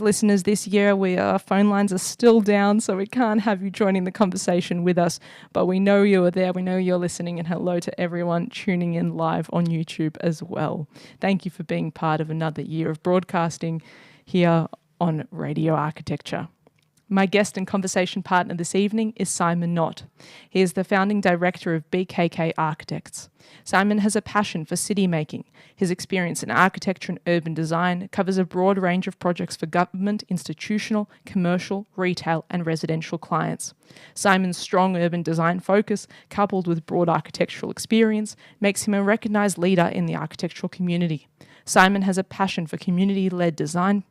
Listeners, this year our phone lines are still down, so we can't have you joining the conversation with us, but we know you are there, we know you're listening, and hello to everyone tuning in live on YouTube as well. Thank you for being part of another year of broadcasting here on Radio Architecture. My guest and conversation partner this evening is Simon Knott. He is the founding director of BKK Architects. Simon has a passion for city making. His experience in architecture and urban design covers a broad range of projects for government, institutional, commercial, retail and residential clients. Simon's strong urban design focus, coupled with broad architectural experience, makes him a recognised leader in the architectural community. Simon has a passion for community-led design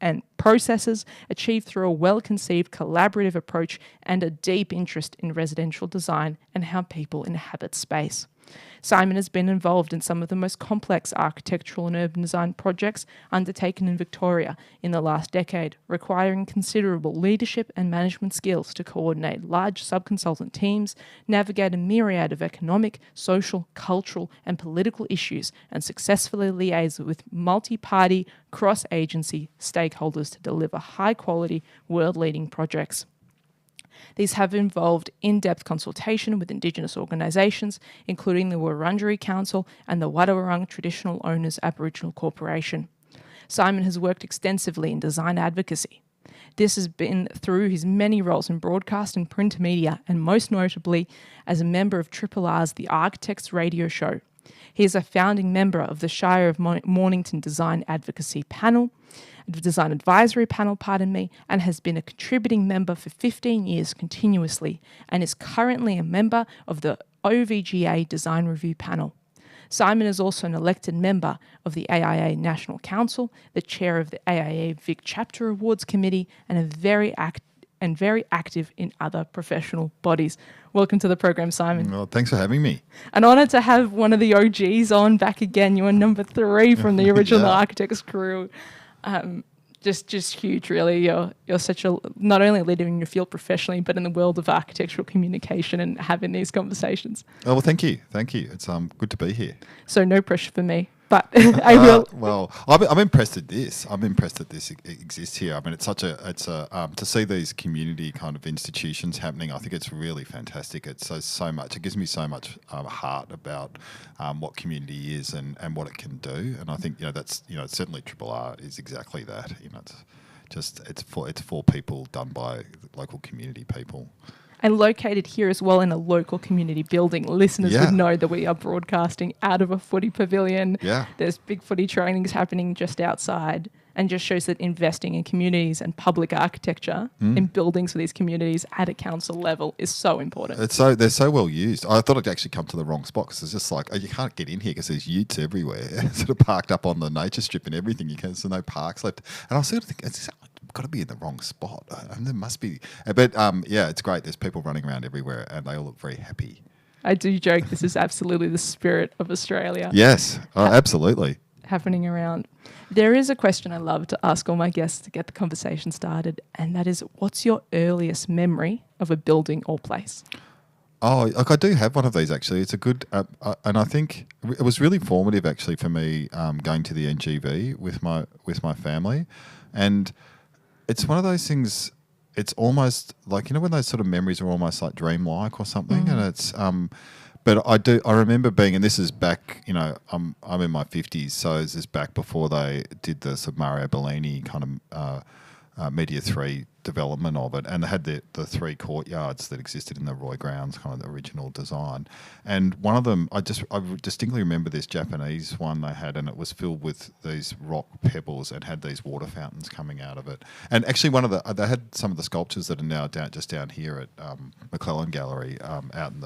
and processes achieved through a well-conceived collaborative approach and a deep interest in residential design and how people inhabit space. Simon has been involved in some of the most complex architectural and urban design projects undertaken in Victoria in the last decade, requiring considerable leadership and management skills to coordinate large subconsultant teams, navigate a myriad of economic, social, cultural and political issues, and successfully liaise with multi-party, cross-agency stakeholders to deliver high-quality, world-leading projects. These have involved in-depth consultation with Indigenous organisations, including the Wurundjeri Council and the Wadawurrung Traditional Owners Aboriginal Corporation. Simon has worked extensively in design advocacy. This has been through his many roles in broadcast and print media, and most notably as a member of Triple R's The Architects Radio Show. He is a founding member of the Shire of Mornington Design Advocacy Panel, Design Advisory Panel, and has been a contributing member for 15 years continuously, and is currently a member of the OVGA Design Review Panel. Simon is also an elected member of the AIA National Council, the chair of the AIA Vic Chapter Awards Committee, and very active in other professional bodies. Welcome to the program, Simon. Well, thanks for having me. An honour to have one of the OGs on back again. You are number 3 from the original Architects crew. Just huge, really. You're such a, not only a leader in your field professionally, but in the world of architectural communication and having these conversations. Oh, well, thank you. It's good to be here. So no pressure for me, but I will. Well, I'm impressed at this. I'm impressed that this exists here. I mean, it's to see these community kind of institutions happening. I think it's really fantastic. It's so much. It gives me so much heart about what community is and what it can do. And I think that's certainly Triple R is exactly that. It's for people, done by local community people. And located here as well in a local community building. Listeners would know that we are broadcasting out of a footy pavilion. Yeah. There's big footy trainings happening just outside, and just shows that investing in communities and public architecture in buildings for these communities at a council level is so important. They're so well used. I thought I'd actually come to the wrong spot because it's just like, you can't get in here because there's utes everywhere, sort of parked up on the nature strip and everything. There's no parks left. And I was sort of thinking, I've got to be in the wrong spot. There must be. But it's great. There's people running around everywhere and they all look very happy. I do joke this is absolutely the spirit of Australia. Yes, absolutely. Happening around. There is a question I love to ask all my guests to get the conversation started, and that is, what's your earliest memory of a building or place? Oh, I do have one of these actually. It's a good, and I think it was really formative actually for me going to the NGV with my family, and it's one of those things. It's almost like when those sort of memories are almost like dreamlike or something, and it's. But I remember being, and this is back, I'm in my 50s, so this is back before they did the sort of Mario Bellini kind of Media 3 development of it, and they had the 3 courtyards that existed in the Roy Grounds, kind of the original design. And one of them, I distinctly remember this Japanese one they had, and it was filled with these rock pebbles and had these water fountains coming out of it. And actually, they had some of the sculptures that are now down here at McClellan Gallery, out in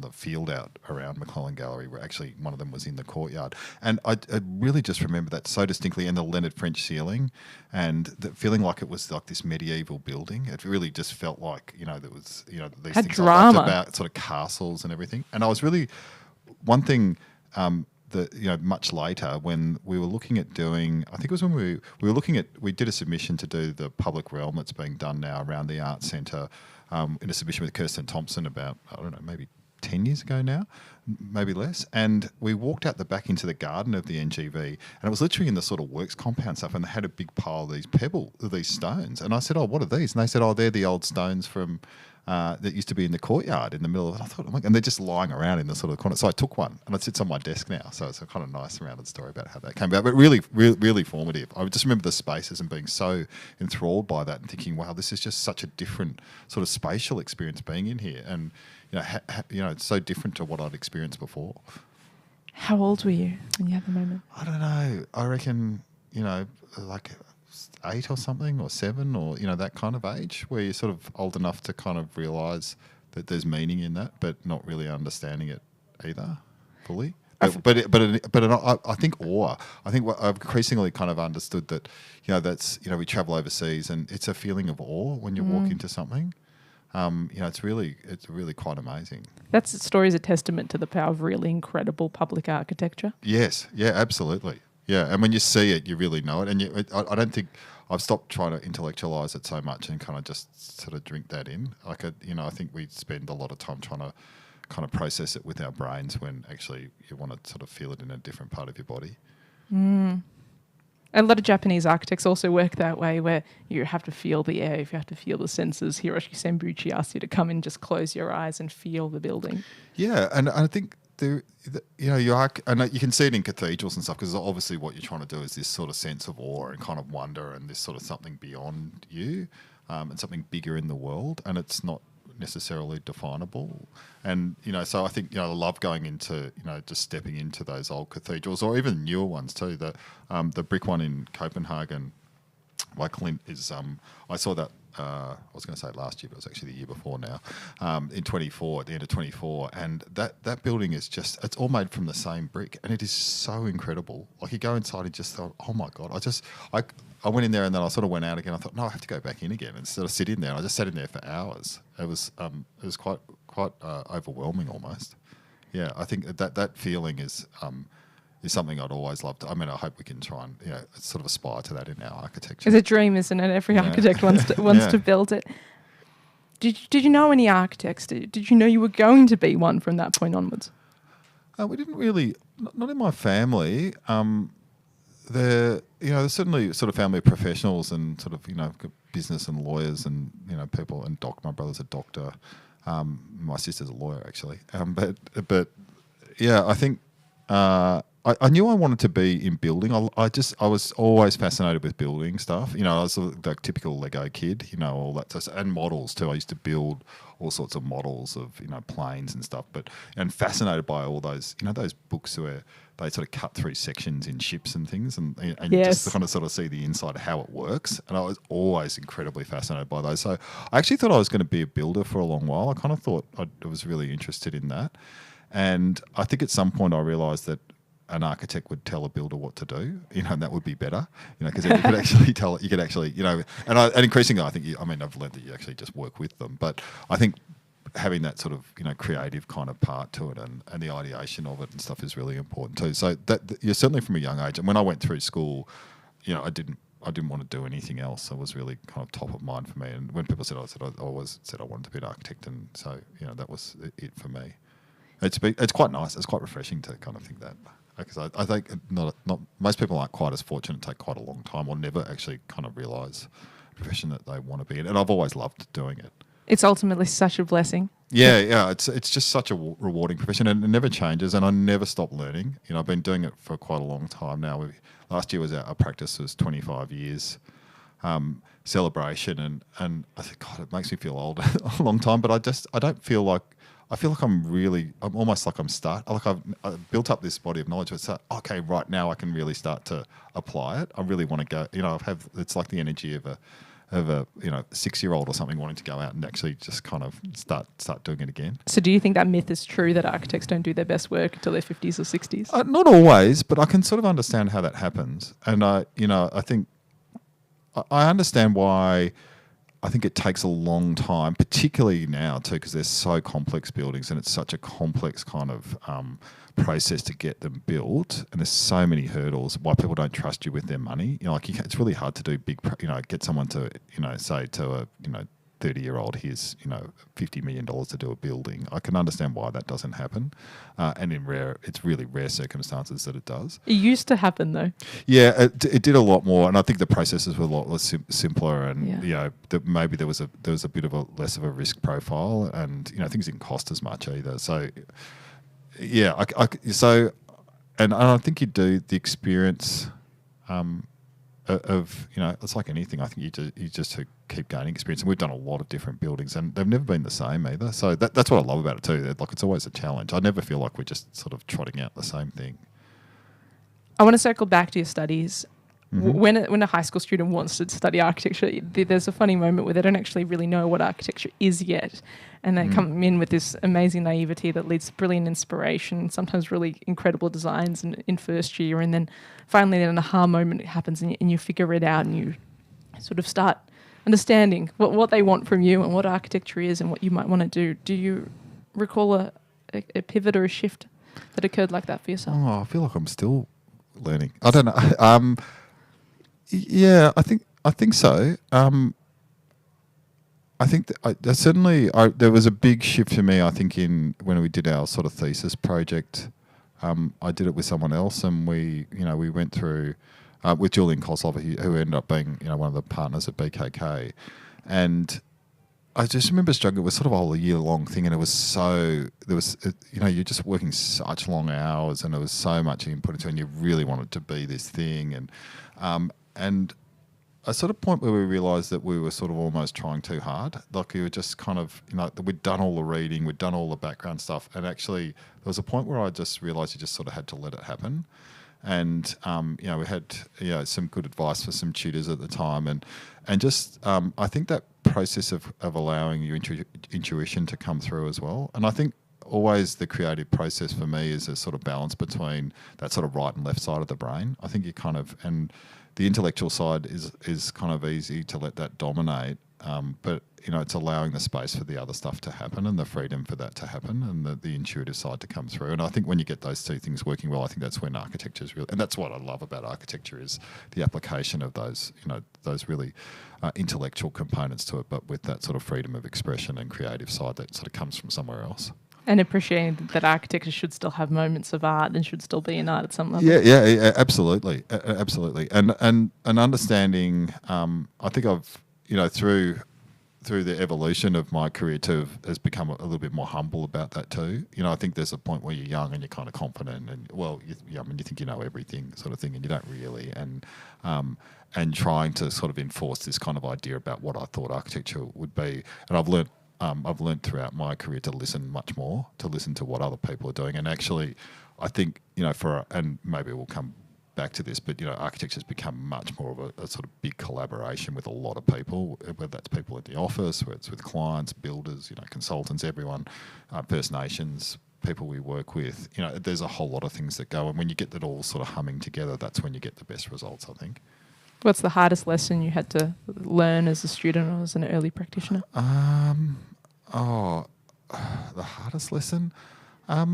the field out around McClellan Gallery, where actually one of them was in the courtyard. And I really just remember that so distinctly, and the Leonard French ceiling, and the feeling like it was like this medieval building. It really just felt like, there was, these had things drama. I loved about sort of castles and everything. And I was really, one thing that, much later when we were looking at doing, I think it was when we were looking at, we did a submission to do the public realm that's being done now around the Arts Centre, in a submission with Kirsten Thompson about, I don't know, maybe 10 years ago now, maybe less. And we walked out the back into the garden of the NGV, and it was literally in the sort of works compound stuff, and they had a big pile of these stones. And I said, "Oh, what are these?" And they said, "Oh, they're the old stones from that used to be in the courtyard in the middle of it." I thought, and they're just lying around in the sort of corner. So I took one, and it sits on my desk now. So it's a kind of nice rounded story about how that came about, but really, really formative. I just remember the spaces and being so enthralled by that and thinking, wow, this is just such a different sort of spatial experience being in here. And, it's so different to what I'd experienced before. How old were you when you had the moment? I don't know. I reckon, like 8 or something, or 7, or that kind of age, where you're sort of old enough to kind of realise that there's meaning in that, but not really understanding it either fully. I think awe. I think what I've increasingly kind of understood that, that's we travel overseas, and it's a feeling of awe when you walk into something. It's really quite amazing. That story is a testament to the power of really incredible public architecture. Yes, yeah, absolutely. Yeah, and when you see it, you really know it. And I don't think I've stopped trying to intellectualise it so much and kind of just sort of drink that in. Like, I think we spend a lot of time trying to kind of process it with our brains when actually you want to sort of feel it in a different part of your body. A lot of Japanese architects also work that way, where you have to feel the air, you have to feel the senses. Hiroshi Senbuchi asks you to come in, just close your eyes and feel the building. Yeah, and I think you are, and you can see it in cathedrals and stuff, because obviously what you're trying to do is this sort of sense of awe and kind of wonder and this sort of something beyond you, and something bigger in the world, and it's not necessarily definable. And so I think I love going into just stepping into those old cathedrals, or even newer ones too. The brick one in Copenhagen by Clint is I saw that I was going to say last year, but it was actually the year before now, in 24, at the end of 24. And that building is just, it's all made from the same brick, and it is so incredible. Like, you go inside and just thought, oh my God, I went in there, and then I sort of went out again. I thought, no, I have to go back in again and sort of sit in there. And I just sat in there for hours. It was quite overwhelming almost. Yeah, I think that feeling is something I'd always loved. I mean, I hope we can try and sort of aspire to that in our architecture. It's a dream, isn't it? Every architect wants to build it. Did you know any architects? Did you know you were going to be one from that point onwards? We didn't really, not in my family. There's certainly sort of family professionals and sort of business and lawyers and people, and my brother's a doctor. My sister's a lawyer actually. But yeah, I think. I knew I wanted to be in building. I was always fascinated with building stuff. I was the typical Lego kid, all that stuff, and models too. I used to build all sorts of models of planes and stuff. And fascinated by all those those books where they sort of cut through sections in ships and things, and yes, you just kind of sort of see the inside of how it works. And I was always incredibly fascinated by those. So I actually thought I was going to be a builder for a long while. I kind of thought I was really interested in that. And I think at some point I realised that an architect would tell a builder what to do, and that would be better, because then you could actually tell, you could actually, and increasingly I think, I've learned that you actually just work with them, but I think having that sort of, creative kind of part to it and the ideation of it and stuff is really important too. So that you're certainly from a young age. And when I went through school, I didn't want to do anything else. It was really kind of top of mind for me. And when people said, I always said I wanted to be an architect. And so, that was it for me. It's quite nice. It's quite refreshing to kind of think that. Because I think not most people aren't quite as fortunate to take quite a long time or never actually kind of realise the profession that they want to be in. And I've always loved doing it. It's ultimately such a blessing. Yeah. It's just such a rewarding profession, and it never changes, and I never stop learning. I've been doing it for quite a long time now. Last year was our practice was 25 years celebration, and I think, God, it makes me feel old a long time, but I don't feel like, I feel like I'm almost like I've built up this body of knowledge. It's like, okay, right now I can really start to apply it. I really want to go, it's like the energy of a 6-year-old or something wanting to go out and actually just kind of start doing it again. So do you think that myth is true, that architects don't do their best work until their 50s or 60s? Not always, but I can sort of understand how that happens. And I think I understand why. I think it takes a long time, particularly now too, because they're so complex buildings and it's such a complex kind of process to get them built, and there's so many hurdles. Why people don't trust you with their money? It's really hard to do big. Get someone to say to a 30-year-old, here's, $50 million to do a building. I can understand why that doesn't happen. And it's really rare circumstances that it does. It used to happen though. Yeah, it did a lot more, and I think the processes were a lot less simpler, and maybe there was a bit of a less of a risk profile, and things didn't cost as much either. So yeah, and I think you do the experience of it's like anything. I think you just keep gaining experience, and we've done a lot of different buildings, and they've never been the same either. So that's what I love about it too. Like, it's always a challenge. I never feel like we're just sort of trotting out the same thing. I want to circle back to your studies. Mm-hmm. When a high school student wants to study architecture, there's a funny moment where they don't actually really know what architecture is yet. And they come in with this amazing naivety that leads to brilliant inspiration, sometimes really incredible designs in first year. And then finally an aha moment happens and you figure it out, and you sort of start understanding what they want from you and what architecture is and what you might want to do. Do you recall a pivot or a shift that occurred like that for yourself? Oh, I feel like I'm still learning. I don't know. Yeah, I think so. I think that there was a big shift for me. I think when we did our sort of thesis project, I did it with someone else, and we went through with Julian Koslover, who ended up being one of the partners at BKK, and I just remember struggling. It was sort of a whole year-long thing, and it was you're just working such long hours, and there was so much input into it, and you really wanted to be this thing, and a sort of point where we realised that we were sort of almost trying too hard. Like, we were just kind of, we'd done all the reading, we'd done all the background stuff, and actually there was a point where I just realised you just sort of had to let it happen. And we had some good advice for some tutors at the time, and just I think that process of allowing your intuition to come through as well. And I think always the creative process for me is a sort of balance between that sort of right and left side of the brain. I think and the intellectual side is kind of easy to let that dominate, but it's allowing the space for the other stuff to happen and the freedom for that to happen, and the intuitive side to come through. And I think when you get those two things working well, I think that's when architecture is really, and that's what I love about architecture, is the application of those really intellectual components to it, but with that sort of freedom of expression and creative side that sort of comes from somewhere else. And appreciating that architecture should still have moments of art and should still be an art at some level. Yeah, absolutely, absolutely. And understanding, I think I've, through the evolution of my career too, has become a little bit more humble about that too. I think there's a point where you're young and you're kind of confident, and you think you know everything sort of thing, and you don't really. And trying to sort of enforce this kind of idea about what I thought architecture would be, and I've learned throughout my career to listen much more, to listen to what other people are doing. And actually, I think, and maybe we'll come back to this, but, architecture has become much more of a sort of big collaboration with a lot of people, whether that's people at the office, whether it's with clients, builders, consultants, everyone, First Nations, people we work with. There's a whole lot of things that go, and when you get that all sort of humming together, that's when you get the best results, I think. What's the hardest lesson you had to learn as a student or as an early practitioner? The hardest lesson? I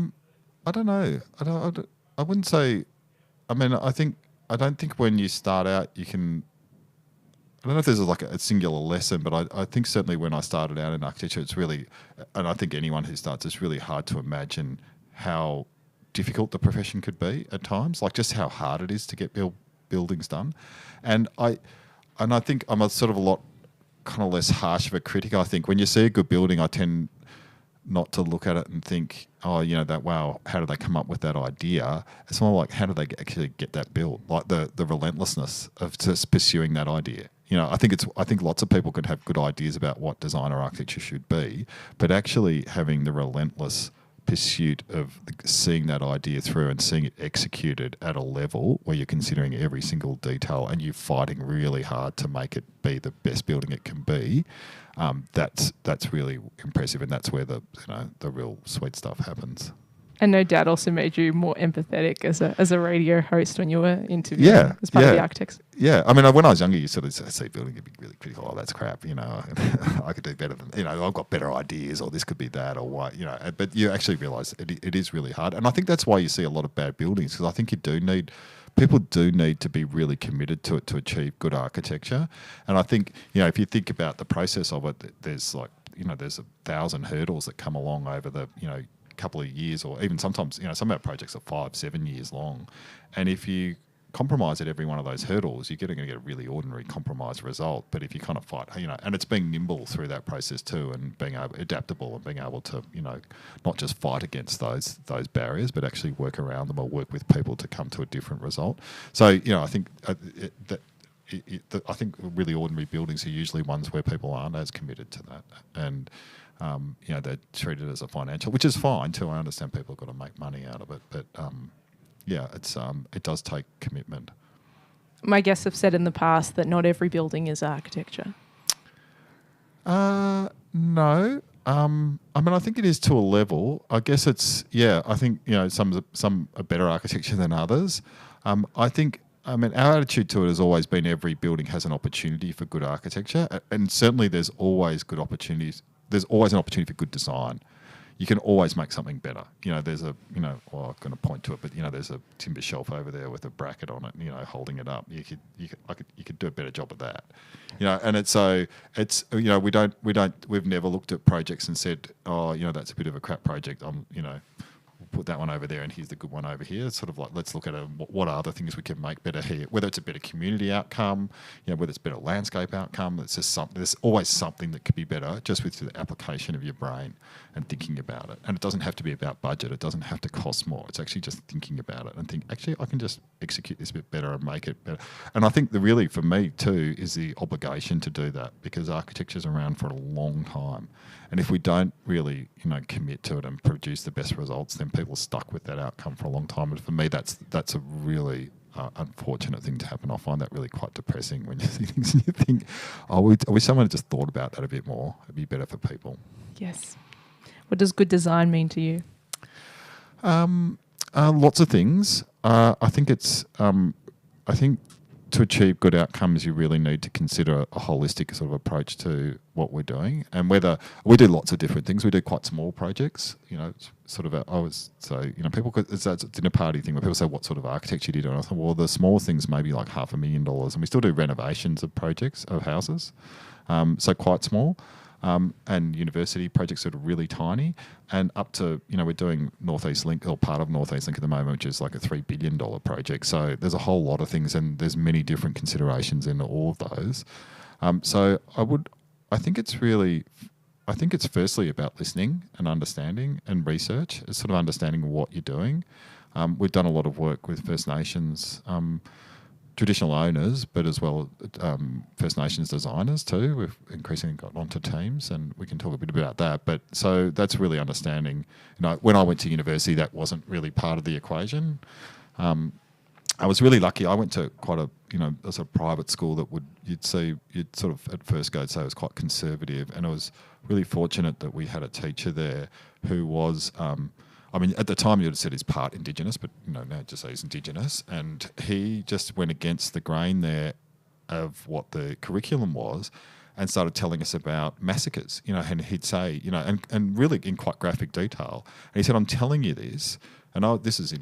don't know. I wouldn't say. I mean, I don't think when you start out you can. I don't know if there's like a singular lesson, but I think certainly when I started out in architecture, it's really, and I think anyone who starts, it's really hard to imagine how difficult the profession could be at times. Like, just how hard it is to get buildings done, and I think I'm a lot kind of less harsh of a critic. I think when you see a good building, I tend not to look at it and think, wow, how did they come up with that idea? It's more like, how do they actually get that built? Like the relentlessness of just pursuing that idea. I think lots of people can have good ideas about what design or architecture should be, but actually having the relentless pursuit of seeing that idea through and seeing it executed at a level where you're considering every single detail and you're fighting really hard to make it be the best building it can be, that's really impressive, and that's where the real sweet stuff happens. And no doubt also made you more empathetic as a radio host when you were interviewing as part of the architects. Yeah, I mean, when I was younger, you sort of see building, you'd be really critical. Oh, that's crap. I could do better than. I've got better ideas, or this could be that, or what. But you actually realise it is really hard, and I think that's why you see a lot of bad buildings, because I think you do need people do need to be really committed to it to achieve good architecture. And I think, if you think about the process of it, there's there's 1,000 hurdles that come along over the, couple of years, or even sometimes, some of our projects are 5-7 years long. And if you compromise at every one of those hurdles, you're going to get a really ordinary compromise result. But if you kind of fight, and it's being nimble through that process too, and being adaptable and being able to, not just fight against those barriers, but actually work around them or work with people to come to a different result. So, I think I think really ordinary buildings are usually ones where people aren't as committed to that, and they're treated as a financial, which is fine too. I understand people have got to make money out of it, but it does take commitment. My guests have said in the past that not every building is architecture. No. I think it is to a level. I guess it's, I think, some are better architecture than others. I think, our attitude to it has always been every building has an opportunity for good architecture, and certainly there's always good opportunities. There's always an opportunity for good design. You can always make something better. There's a, I'm going to point to it, but there's a timber shelf over there with a bracket on it, holding it up. You could do a better job of that. And we've never looked at projects and said, oh, that's a bit of a crap project. Put that one over there and here's the good one over here. It's sort of like, let's look at what are other things we can make better here, whether it's a better community outcome, whether it's better landscape outcome. It's just something, there's always something that could be better just with the application of your brain and thinking about it. And it doesn't have to be about budget. It doesn't have to cost more. It's actually just thinking about it and think, actually, I can just execute this a bit better and make it better. And I think really for me too is the obligation to do that, because architecture's around for a long time. And if we don't really, commit to it and produce the best results, then people are stuck with that outcome for a long time. And for me, that's a really unfortunate thing to happen. I find that really quite depressing when you see things and you think, I wish someone had just thought about that a bit more. It'd be better for people. Yes. What does good design mean to you? Lots of things. I think to achieve good outcomes, you really need to consider a holistic sort of approach to what we're doing. And whether we do lots of different things, we do quite small projects. People, it's a dinner party thing where people say, "What sort of architecture do you do?" And I thought, well, the small things maybe like $500,000, and we still do renovations of projects of houses, so quite small. And university projects that are really tiny, and up to, we're doing Northeast Link, or part of Northeast Link at the moment, which is like a $3 billion project. So there's a whole lot of things, and there's many different considerations in all of those. So I think it's firstly about listening and understanding and research. It's sort of understanding what you're doing. We've done a lot of work with First Nations traditional owners, but as well First Nations designers too. We've increasingly got onto teams, and we can talk a bit about that. But so that's really understanding. When I went to university, that wasn't really part of the equation. I was really lucky. I went to quite a sort of private school that you'd sort of at first go say it was quite conservative, and I was really fortunate that we had a teacher there who was. At the time you'd have said he's part Indigenous, but now just say he's Indigenous. And he just went against the grain there of what the curriculum was and started telling us about massacres, and he'd say, and really in quite graphic detail. And he said, I'm telling you this, and this is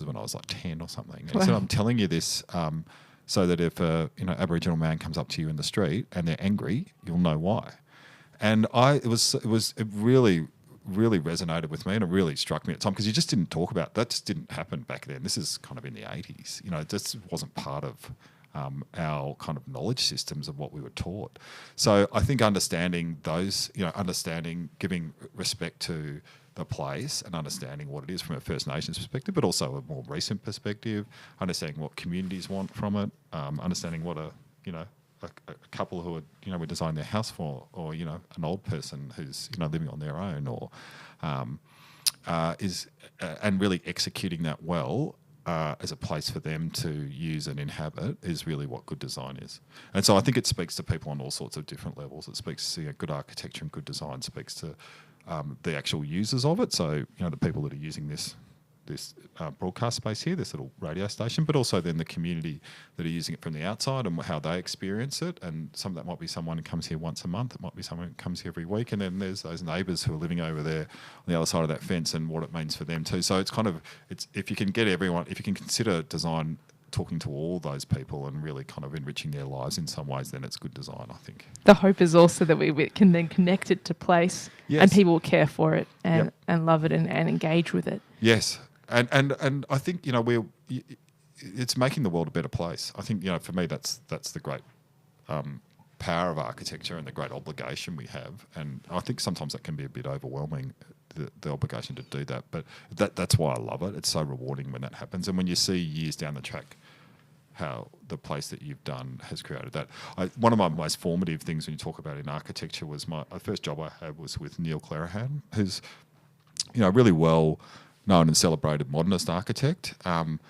when I was like 10 or something. And he said, I'm telling you this so that if a Aboriginal man comes up to you in the street and they're angry, you'll know why. And it really resonated with me, and it really struck me at the time, because you just didn't talk about that. Just didn't happen back then. This is kind of in the 80s. It just wasn't part of our kind of knowledge systems of what we were taught. So I think understanding those, giving respect to the place and understanding what it is from a First Nations perspective, but also a more recent perspective, understanding what communities want from it, understanding what a couple who are, we design their house for, or, an old person who's, living on their own, or and really executing that well as a place for them to use and inhabit is really what good design is. And so I think it speaks to people on all sorts of different levels. It speaks to good architecture and good design, speaks to the actual users of it. So, the people that are using this broadcast space here, this little radio station, but also then the community that are using it from the outside and how they experience it. And some of that might be someone who comes here once a month. It might be someone who comes here every week. And then there's those neighbours who are living over there on the other side of that fence and what it means for them too. So it's if you can get everyone, if you can consider design talking to all those people and really kind of enriching their lives in some ways, then it's good design, I think. The hope is also that we can then connect it to place, and people will care for it and love it and engage with it. Yes, and I think it's making the world a better place. I think for me that's the great power of architecture and the great obligation we have. And I think sometimes that can be a bit overwhelming, the obligation to do that. But that's why I love it. It's so rewarding when that happens. And when you see years down the track how the place that you've done has created that. One of my most formative things when you talk about in architecture was the first job I had was with Neil Clarahan, who's really well known and celebrated modernist architect, and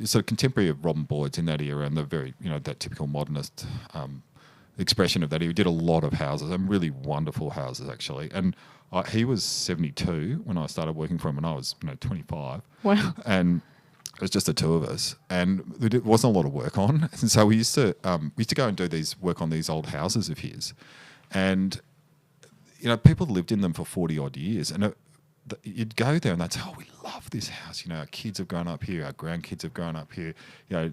sort of contemporary of Robin Boyd's in that era, and the very that typical modernist expression of that. He did a lot of houses, and really wonderful houses actually. And he was 72 when I started working for him, and I was 25. Wow. And it was just the two of us, and there wasn't a lot of work on. And so we used to go and do work on these old houses of his, and people lived in them for 40 odd years, and you'd go there and they'd say, "Oh, we love this house. Our kids have grown up here. Our grandkids have grown up here.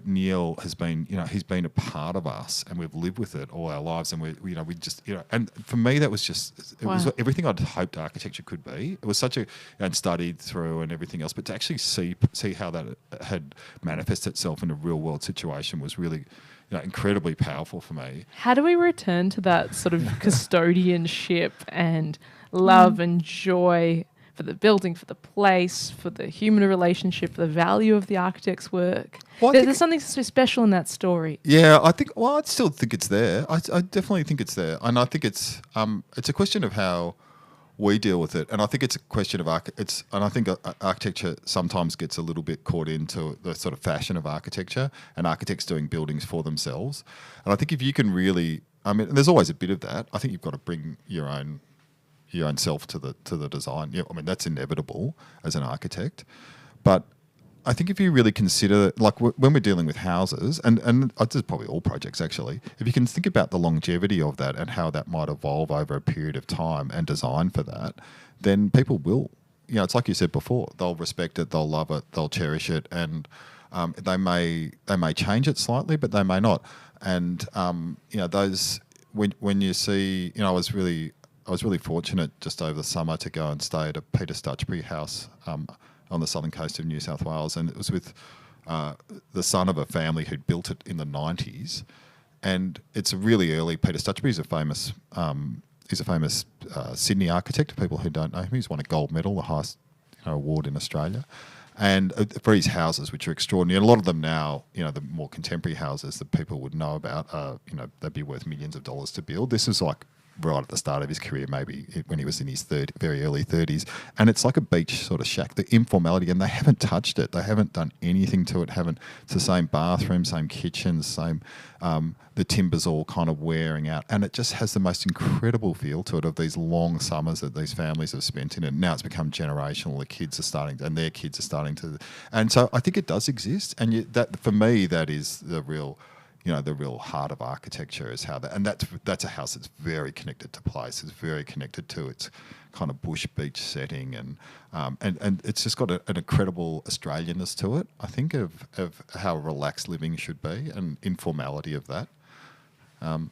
Neil has been, he's been a part of us, and we've lived with it all our lives. And we just, And for me, that was just was everything I'd hoped architecture could be. It was such and studied through and everything else, but to actually see how that had manifested itself in a real world situation was really, incredibly powerful for me. How do we return to that sort of custodianship and love and joy for the building, for the place, for the human relationship, the value of the architect's work? Well, there's something so special in that story. Yeah, I still think it's there. I definitely think it's there. And I think it's a question of how we deal with it. And I think it's a question of and I think architecture sometimes gets a little bit caught into the sort of fashion of architecture and architects doing buildings for themselves. And I think if you can really, there's always a bit of that. I think you've got to bring your own self to the design. That's inevitable as an architect. But I think if you really consider, like when we're dealing with houses, and this is probably all projects actually, if you can think about the longevity of that and how that might evolve over a period of time and design for that, then people will, it's like you said before, they'll respect it, they'll love it, they'll cherish it, and they may change it slightly, but they may not. And those when you see, I was really fortunate just over the summer to go and stay at a Peter Stutchbury house on the southern coast of New South Wales, and it was with the son of a family who'd built it in the 90s, and it's a really early. Peter Stutchbury is a famous Sydney architect. For people who don't know him, he's won a gold medal, the highest award in Australia, and for his houses, which are extraordinary. And a lot of them now, the more contemporary houses that people would know about, they'd be worth millions of dollars to build. This is like right at the start of his career, maybe when he was in his very early 30s. And it's like a beach sort of shack, the informality, and they haven't touched it. They haven't done anything to it. It's the same bathroom, same kitchen, same, the timber's all kind of wearing out. And it just has the most incredible feel to it of these long summers that these families have spent in it. Now it's become generational. The kids are starting, and their kids are starting to. And so I think it does exist. And that, for me, that is the real the real heart of architecture, is how that, and that's a house that's very connected to place. It's very connected to its kind of bush beach setting, and it's just got an incredible Australianness to it. I think of how relaxed living should be and informality of that.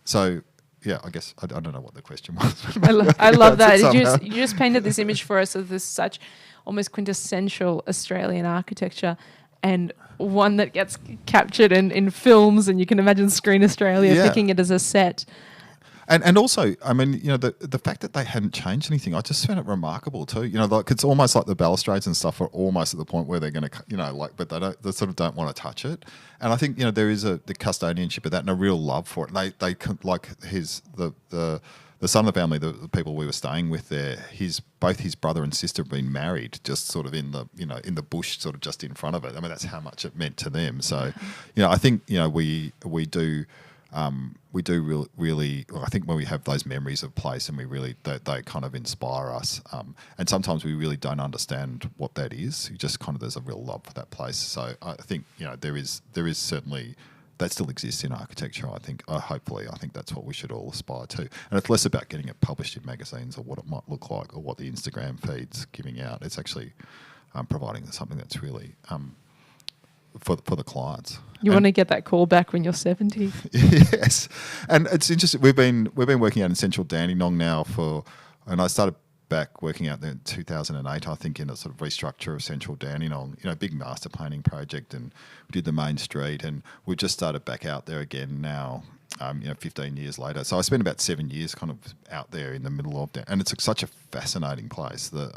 So yeah, I guess I don't know what the question was. I love that. You just painted this image for us of this such almost quintessential Australian architecture, and one that gets captured in films, and you can imagine Screen Australia picking it as a set. And also, the fact that they hadn't changed anything, I just found it remarkable too. Like it's almost like the balustrades and stuff are almost at the point where they're going to, but they sort of don't want to touch it. And I think there is the custodianship of that and a real love for it. And they like the son of the family, the people we were staying with there, both his brother and sister have been married, just sort of in the bush, sort of just in front of it. That's how much it meant to them. So, I think we do really. I think when we have those memories of place, and we really they kind of inspire us. And sometimes we really don't understand what that is. There's a real love for that place. So I think there is certainly. That still exists in architecture, I think. Hopefully, I think that's what we should all aspire to. And it's less about getting it published in magazines or what it might look like or what the Instagram feed's giving out. It's actually providing something that's really for the clients. You want to get that call back when you're 70. Yes, and it's interesting. We've been working out in Central Dandenong now and I started back working out there in 2008, I think, in a sort of restructure of Central Dandenong, big master planning project, and we did the main street, and we've just started back out there again now, 15 years later. So I spent about 7 years kind of out there in the middle of that, and it's such a fascinating place. The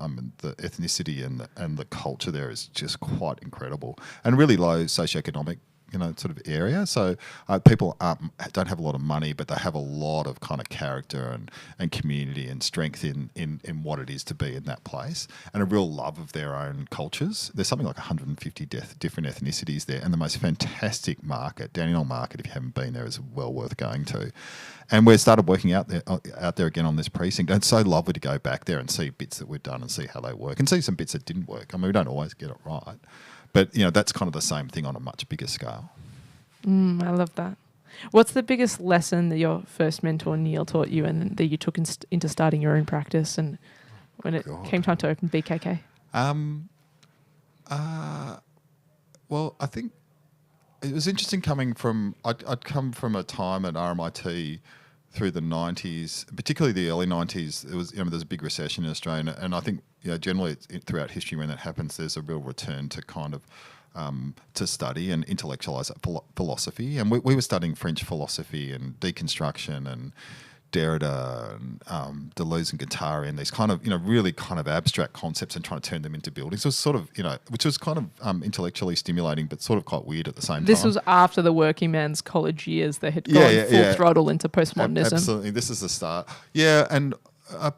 ethnicity and the culture there is just quite incredible, and really low socioeconomic sort of area. So people don't have a lot of money, but they have a lot of kind of character and community and strength in what it is to be in that place, and a real love of their own cultures. There's something like 150 different ethnicities there, and the most fantastic market, Dandenong Market, if you haven't been there, is well worth going to. And we started working out there again on this precinct, and it's so lovely to go back there and see bits that we've done and see how they work, and see some bits that didn't work. I mean, we don't always get it right. But, that's kind of the same thing on a much bigger scale. I love that. What's the biggest lesson that your first mentor, Neil, taught you and that you took into starting your own practice and when it came time to open BKK? Well, I think it was interesting coming from... I'd come from a time at RMIT through the 90s, particularly the early 90s. There was, there's a big recession in Australia, and I think, generally throughout history when that happens, there's a real return to kind of to study and intellectualise philosophy. And we were studying French philosophy and deconstruction and Derrida and Deleuze and Guattari and these kind of, really kind of abstract concepts and trying to turn them into buildings. It was sort of, which was kind of intellectually stimulating, but sort of quite weird at the same time. This was after the working man's college years. They had gone full throttle into postmodernism. Absolutely. This is the start. Yeah, and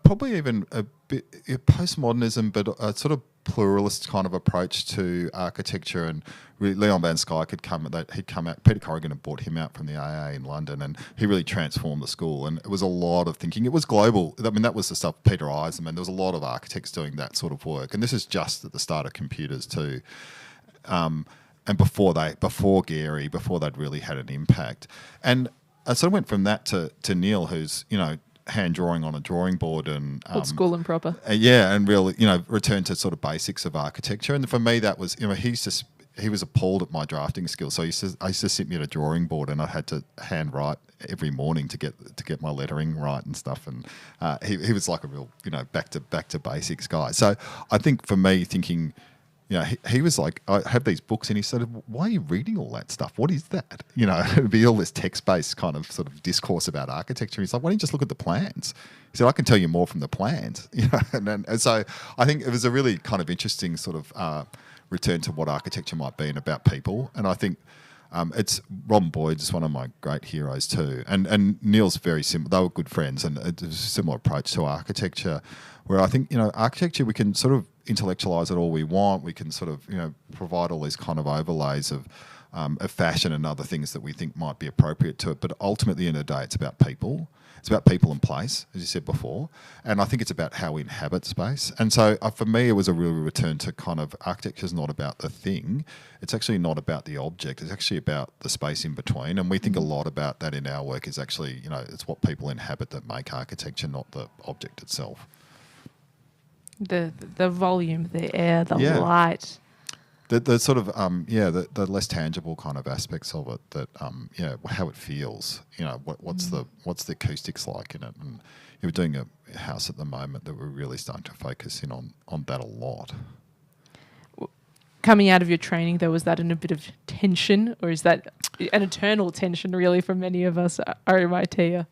probably even a bit postmodernism, but a sort of pluralist kind of approach to architecture. And really, Leon Van Skyke he'd come out, Peter Corrigan had brought him out from the AA in London, and he really transformed the school. And it was a lot of thinking. It was global. I mean, that was the stuff, Peter Eisenman. There was a lot of architects doing that sort of work. And this is just at the start of computers too. And before Gehry, before they'd really had an impact. And I sort of went from that to Neil, who's, hand drawing on a drawing board and old school and proper. And really, return to sort of basics of architecture. And for me, that was, he was appalled at my drafting skills. So I used to sit me at a drawing board, and I had to hand write every morning to get my lettering right and stuff. And he was like a real, back to basics guy. So I think for me, thinking, he was like, I have these books, and he said, why are you reading all that stuff? What is that? It'd be all this text-based kind of sort of discourse about architecture. He's like, why don't you just look at the plans? He said, I can tell you more from the plans. And so I think it was a really kind of interesting sort of return to what architecture might be and about people. And I think it's Robin Boyd's one of my great heroes too. And Neil's very similar. They were good friends, and it's a similar approach to architecture, where I think, architecture, we can sort of intellectualise it all we want. We can sort of, provide all these kind of overlays of fashion and other things that we think might be appropriate to it. But ultimately, in the day, it's about people. It's about people and place, as you said before. And I think it's about how we inhabit space. And so for me, it was a real return to kind of architecture is not about the thing. It's actually not about the object. It's actually about the space in between. And we think a lot about that in our work is actually, it's what people inhabit that make architecture, not the object itself. The volume, the air, the light. The sort of the less tangible kind of aspects of it, that how it feels, what's the acoustics like in it. And we're doing a house at the moment that we're really starting to focus in on that a lot. Coming out of your training, though, was that in a bit of tension, or is that an eternal tension really for many of us RMIT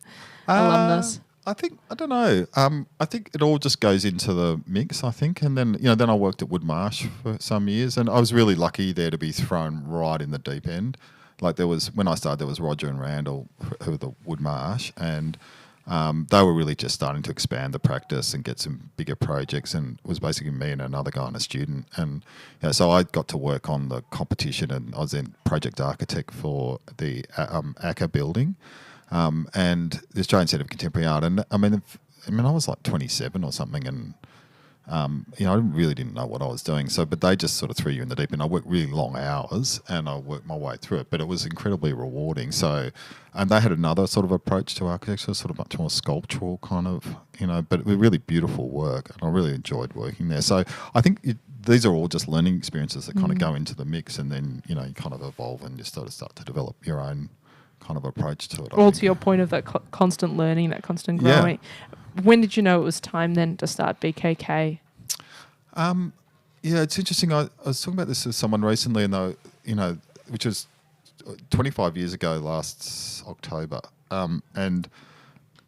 alumnus? I don't know. I think it all just goes into the mix, I think. And then, then I worked at Woodmarsh for some years, and I was really lucky there to be thrown right in the deep end. Like when I started, there was Roger and Randall, who were the Woodmarsh, and they were really just starting to expand the practice and get some bigger projects, and it was basically me and another guy and a student. And so I got to work on the competition, and I was then project architect for the ACCA building. And the Australian Centre of Contemporary Art. And I mean, I was like 27 or something, and I really didn't know what I was doing. So, but they just sort of threw you in the deep end. I worked really long hours and I worked my way through it, but it was incredibly rewarding. So, and they had another sort of approach to architecture, sort of much more sculptural kind of, but it was really beautiful work, and I really enjoyed working there. So, I think these are all just learning experiences that kind of go into the mix, and then you kind of evolve and you sort of start to develop your own kind of approach to it. All to your point of that constant learning, that constant growing. Yeah. When did you know it was time then to start BKK? Yeah, it's interesting. I was talking about this with someone recently, and which was 25 years ago last October, and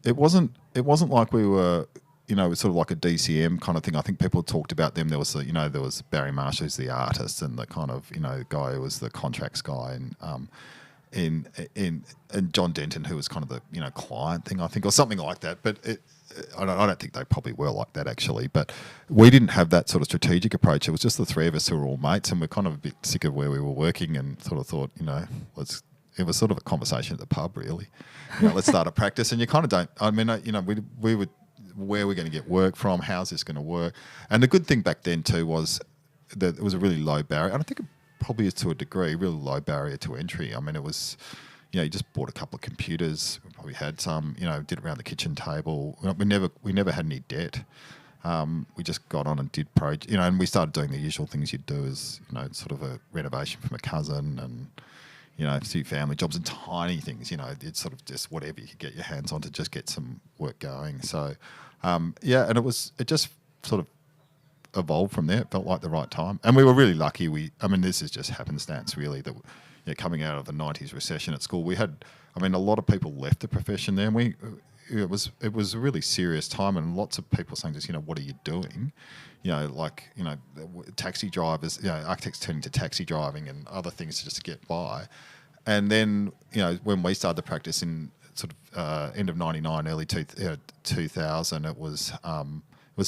it wasn't like we were. It was sort of like a DCM kind of thing. I think people talked about them. There was, there was Barry Marsh, who's the artist, and the kind of, guy who was the contracts guy, and John Denton, who was kind of the, client thing, I think, or something like that. But I don't think they probably were like that, actually. But we didn't have that sort of strategic approach. It was just the three of us who were all mates, and we're kind of a bit sick of where we were working, and sort of thought, it was sort of a conversation at the pub, really. Let's start a practice. And you kind of don't, we would, where we're going to get work from, how's this going to work. And the good thing back then too was that it was a really low barrier, and I think it probably is to a degree, really low barrier to entry. I mean, it was, you just bought a couple of computers, we probably had some, did it around the kitchen table. We never had any debt. We just got on and did projects, and we started doing the usual things you'd do as, sort of a renovation from a cousin, and a few family jobs and tiny things, it's sort of just whatever you could get your hands on to just get some work going. So, and it just sort of evolved from there. It felt like the right time. And we were really lucky. This is just happenstance, really, that coming out of the 90s recession at school, we had, a lot of people left the profession there, and it was a really serious time, and lots of people saying just, what are you doing? Taxi drivers, architects turning to taxi driving and other things just to get by. And then, when we started the practice in sort of end of 99, early 2000, it was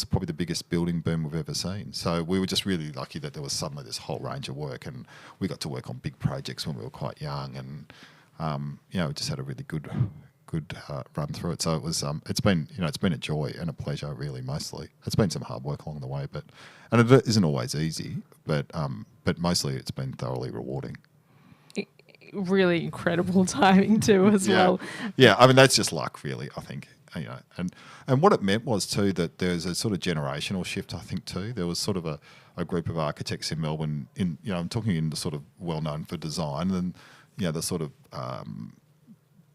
probably the biggest building boom we've ever seen. So we were just really lucky that there was suddenly this whole range of work, and we got to work on big projects when we were quite young, and, we just had a really good run through it. So it was it's been a joy and a pleasure, really. Mostly it's been some hard work along the way, and it isn't always easy, but mostly it's been thoroughly rewarding. Really incredible timing too, as well. Yeah, that's just luck, really, I think. And what it meant was too that there's a sort of generational shift, I think, too. There was sort of a group of architects in Melbourne, I'm talking in the sort of well known for design, and the sort of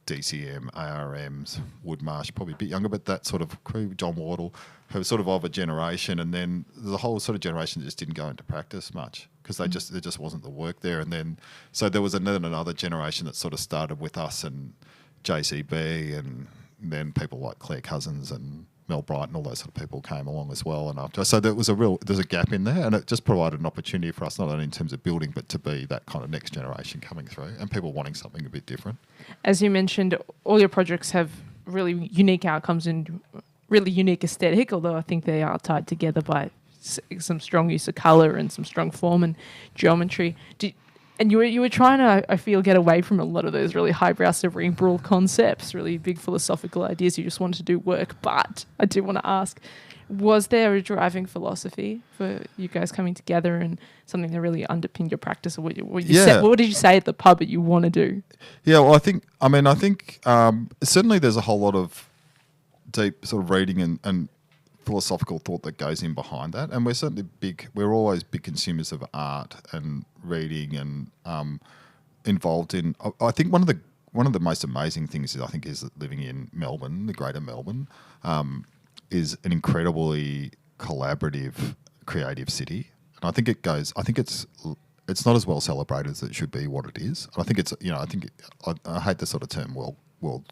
DCM, ARMs, Woodmarsh, probably a bit younger, but that sort of crew, John Wardle, who was sort of a generation, and then the whole sort of generation just didn't go into practice much because there just wasn't the work there. And then, so there was another generation that sort of started with us and JCB, and then people like Claire Cousins and Mel Bright and all those sort of people came along as well. And after, so there's a gap in there, and it just provided an opportunity for us, not only in terms of building, but to be that kind of next generation coming through and people wanting something a bit different. As you mentioned, all your projects have really unique outcomes and really unique aesthetic, although I think they are tied together by some strong use of colour and some strong form and geometry. And you were trying to, I feel, get away from a lot of those really highbrow cerebral concepts, really big philosophical ideas. You just wanted to do work. But I do want to ask, was there a driving philosophy for you guys coming together and something that really underpinned your practice? Or what did you say at the pub that you want to do? Yeah, well, I think certainly there's a whole lot of deep sort of reading and philosophical thought that goes in behind that, and we're always big consumers of art and reading, and involved in. I think one of the most amazing things is that living in Melbourne, the Greater Melbourne, is an incredibly collaborative, creative city, and I think it's not as well celebrated as it should be. What it is, and I think I hate the sort of term world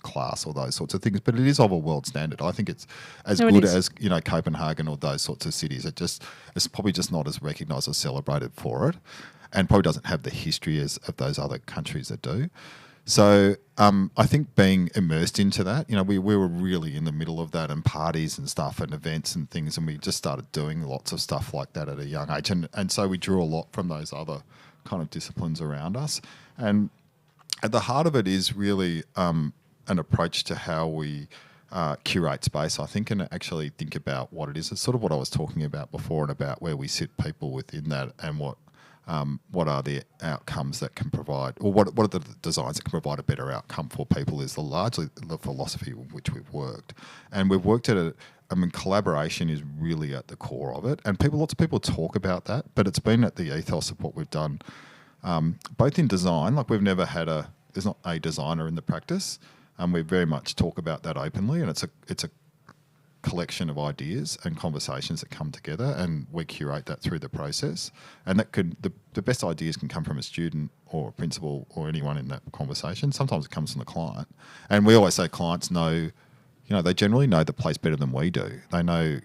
class or those sorts of things, but it is of a world standard. I think it's as good as Copenhagen or those sorts of cities. It's probably just not as recognised or celebrated for it, and probably doesn't have the history of those other countries that do. So I think being immersed into that, we were really in the middle of that, and parties and stuff and events and things, and we just started doing lots of stuff like that at a young age, and so we drew a lot from those other kind of disciplines around us. And at the heart of it is really an approach to how we curate space, I think, and actually think about what it is. It's sort of what I was talking about before, and about where we sit people within that, and what are the outcomes that can provide, or what are the designs that can provide a better outcome for people, is largely the philosophy with which we've worked. And we've worked at collaboration is really at the core of it. And lots of people talk about that, but it's been at the ethos of what we've done, both in design. Like, we've never had there's not a designer in the practice. We very much talk about that openly, and it's a collection of ideas and conversations that come together, and we curate that through the process. And that the best ideas can come from a student or a principal or anyone in that conversation. Sometimes it comes from the client, and we always say clients know, they generally know the place better than we do. They know,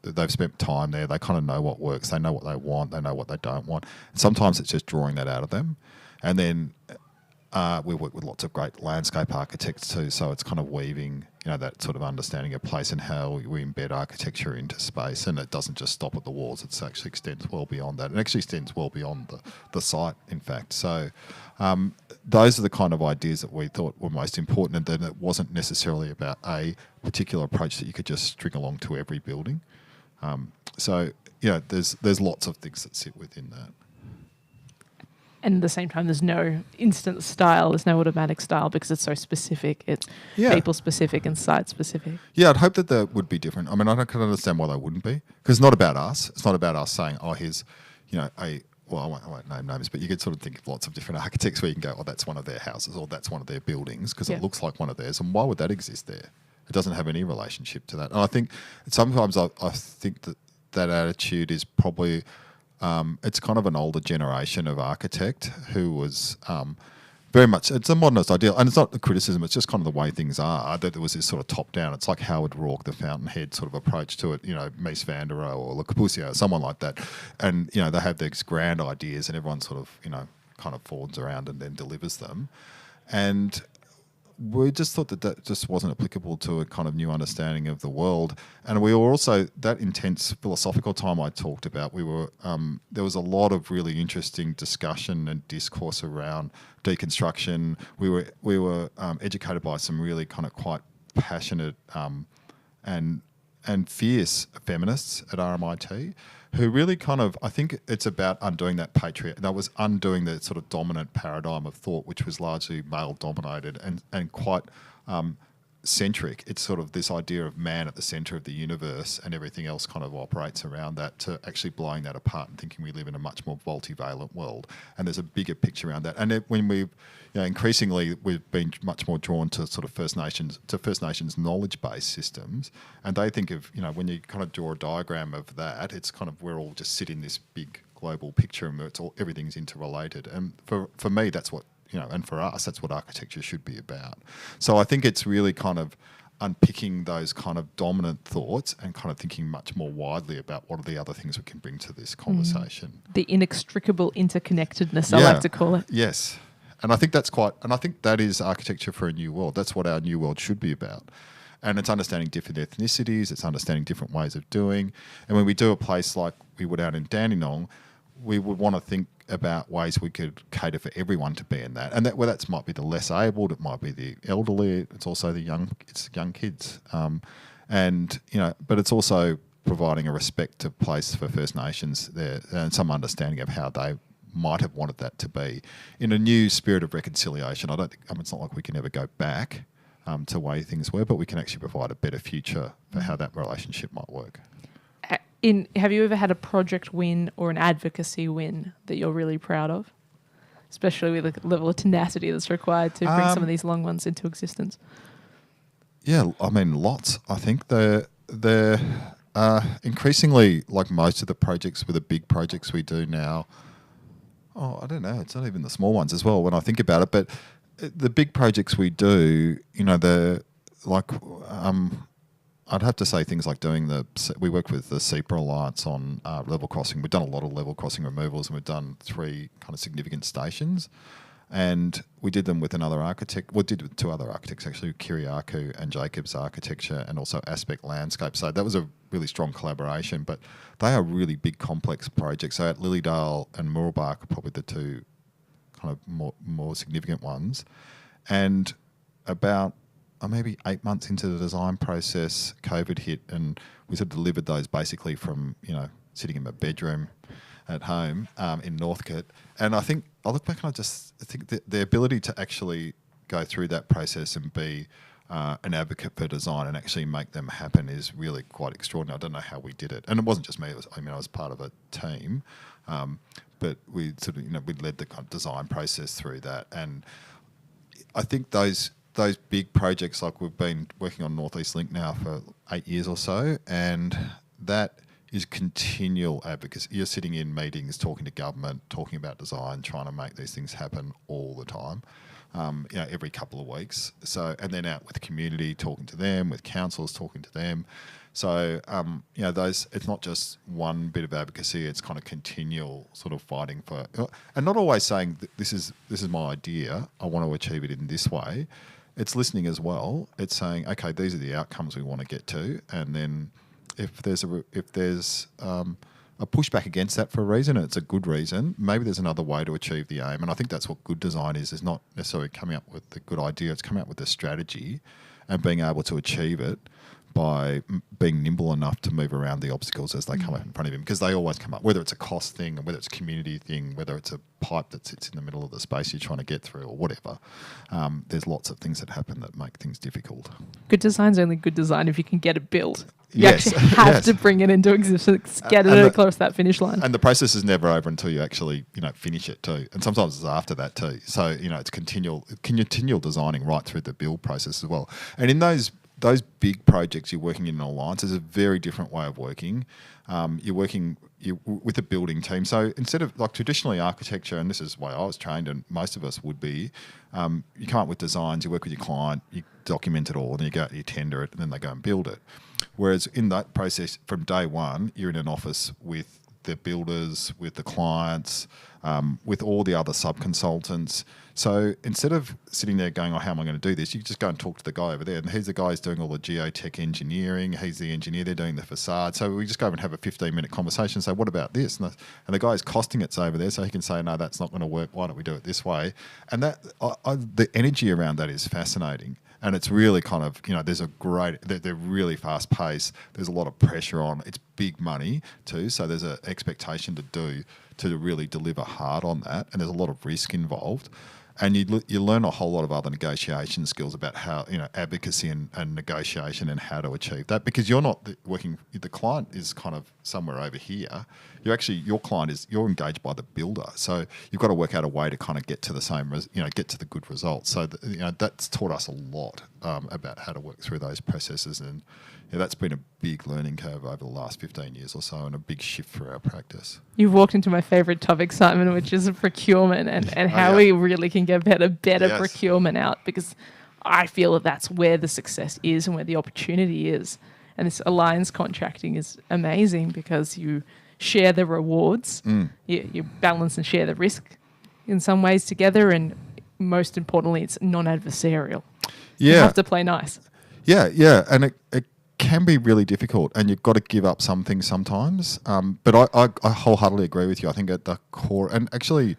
they've spent time there. They kind of know what works. They know what they want. They know what they don't want. And sometimes it's just drawing that out of them, and then. We work with lots of great landscape architects too, so it's kind of weaving, that sort of understanding of place and how we embed architecture into space, and it doesn't just stop at the walls. It actually extends well beyond that. It actually extends well beyond the site, in fact. So those are the kind of ideas that we thought were most important, and then it wasn't necessarily about a particular approach that you could just string along to every building. There's lots of things that sit within that. And at the same time, there's no instant style, there's no automatic style, because it's so specific. It's people specific and site specific. Yeah, I'd hope that would be different. I mean, I can understand why they wouldn't be, because it's not about us. It's not about us saying, oh, here's, I won't name names, but you could sort of think of lots of different architects where you can go, oh, that's one of their houses, or that's one of their buildings, because it looks like one of theirs. And why would that exist there? It doesn't have any relationship to that. And I think sometimes I think that attitude is probably... it's kind of an older generation of architect who was very much, it's a modernist ideal, and it's not a criticism, it's just kind of the way things are, that there was this sort of top-down, it's like Howard Rourke, the Fountainhead sort of approach to it, Mies van der Rohe or Le Corbusier, someone like that, and, they have these grand ideas, and everyone sort of, kind of fawns around and then delivers them. And we just thought that just wasn't applicable to a kind of new understanding of the world. And we were also, that intense philosophical time I talked about, there was a lot of really interesting discussion and discourse around deconstruction. We were educated by some really kind of quite passionate and fierce feminists at RMIT, who really kind of, I think it's about undoing that that was undoing the sort of dominant paradigm of thought, which was largely male-dominated and quite centric. It's sort of this idea of man at the centre of the universe, and everything else kind of operates around that, to actually blowing that apart and thinking we live in a much more multivalent world. And there's a bigger picture around that. And when increasingly we've been much more drawn to sort of First Nations knowledge-based systems, and they think of, when you kind of draw a diagram of that, it's kind of, we're all just sit in this big global picture, and everything's interrelated. And for me, that's what, and for us, that's what architecture should be about. So I think it's really kind of unpicking those kind of dominant thoughts and kind of thinking much more widely about what are the other things we can bring to this conversation. The inextricable interconnectedness, I like to call it. Yes. And I think that is architecture for a new world. That's what our new world should be about. And it's understanding different ethnicities, it's understanding different ways of doing. And when we do a place like we would out in Dandenong, we would want to think about ways we could cater for everyone to be in that. And that might be the less abled, it might be the elderly, it's also the young kids. But it's also providing a respect to place for First Nations there, and some understanding of how they might have wanted that to be in a new spirit of reconciliation. It's not like we can ever go back to the way things were, but we can actually provide a better future for how that relationship might work. Have you ever had a project win or an advocacy win that you're really proud of, especially with the level of tenacity that's required to bring some of these long ones into existence? Yeah, I mean, lots. I think they're increasingly, like most of the projects, with the big projects we do now. Oh, I don't know. It's not even the small ones as well when I think about it. But the big projects we do, they're like, I'd have to say things like we work with the SEPA Alliance on level crossing. We've done a lot of level crossing removals, and we've done 3 kind of significant stations. And we did them with another architect. We did with 2 other architects, actually, Kiriakou and Jacobs Architecture, and also Aspect Landscape. So that was a really strong collaboration, but they are really big, complex projects. So at Lilydale and Mooroolbark are probably the 2 kind of more significant ones. And about maybe 8 months into the design process, COVID hit, and we sort of delivered those basically from, sitting in my bedroom at home in Northcote. And I look back and I think that the ability to actually go through that process and be an advocate for design and actually make them happen is really quite extraordinary. I don't know how we did it. And it wasn't just me. I was part of a team. But we sort of, we led the kind of design process through that. And I think those big projects, like we've been working on North East Link now for 8 years or so, and that is continual advocacy. You're sitting in meetings, talking to government, talking about design, trying to make these things happen all the time, every couple of weeks. So, and then out with the community, talking to them, with councils, talking to them. So, it's not just one bit of advocacy, it's kind of continual sort of fighting for, and not always saying this is my idea, I want to achieve it in this way. It's listening as well. It's saying, okay, these are the outcomes we want to get to, and then if there's a pushback against that for a reason, and it's a good reason, maybe there's another way to achieve the aim. And I think that's what good design is not necessarily coming up with the good idea, it's coming up with a strategy and being able to achieve it by being nimble enough to move around the obstacles as they come up in front of him, because they always come up, whether it's a cost thing, or whether it's a community thing, whether it's a pipe that sits in the middle of the space you're trying to get through, or whatever. There's lots of things that happen that make things difficult. Good design's only good design if you can get it built. You Yes, actually have yes. to bring it into existence, get it across that finish line. And the process is never over until you actually, finish it too. And sometimes it's after that too. So, it's continual designing right through the build process as well. And in those big projects, you're working in an alliance. It's a very different way of working. You're working with a building team. So instead of like traditionally architecture, and this is the way I was trained and most of us would be, you come up with designs, you work with your client, you document it all, and you go out, you tender it, and then they go and build it. Whereas in that process, from day one, you're in an office with the builders, with the clients, with all the other sub-consultants. So instead of sitting there going, how am I going to do this? You just go and talk to the guy over there. And he's the guy who's doing all the geotech engineering. He's the engineer. They're doing the facade. So we just go over and have a 15-minute conversation and say, what about this? And the guy's costing it's over there. So he can say, no, that's not going to work. Why don't we do it this way? And that the energy around that is fascinating. And it's really kind of, there's they're really fast paced. There's a lot of pressure on. It's big money too. So there's an expectation to really deliver hard on that. And there's a lot of risk involved. And you learn a whole lot of other negotiation skills about how, advocacy and negotiation and how to achieve that, because you're not working, the client is kind of somewhere over here. Your client you're engaged by the builder. So you've got to work out a way to kind of get to the same, get to the good results. So, that's taught us a lot about how to work through those processes. And that's been a big learning curve over the last 15 years or so, and a big shift for our practice. You've walked into my favourite topic, Simon, which is procurement and how we really can get better Yes. procurement out, because I feel that that's where the success is and where the opportunity is. And this alliance contracting is amazing because you share the rewards, you balance and share the risk in some ways together, and most importantly, it's non-adversarial. You have to play nice. Yeah, and it can be really difficult, and you've got to give up some things sometimes. But I wholeheartedly agree with you. I think at the core, and actually,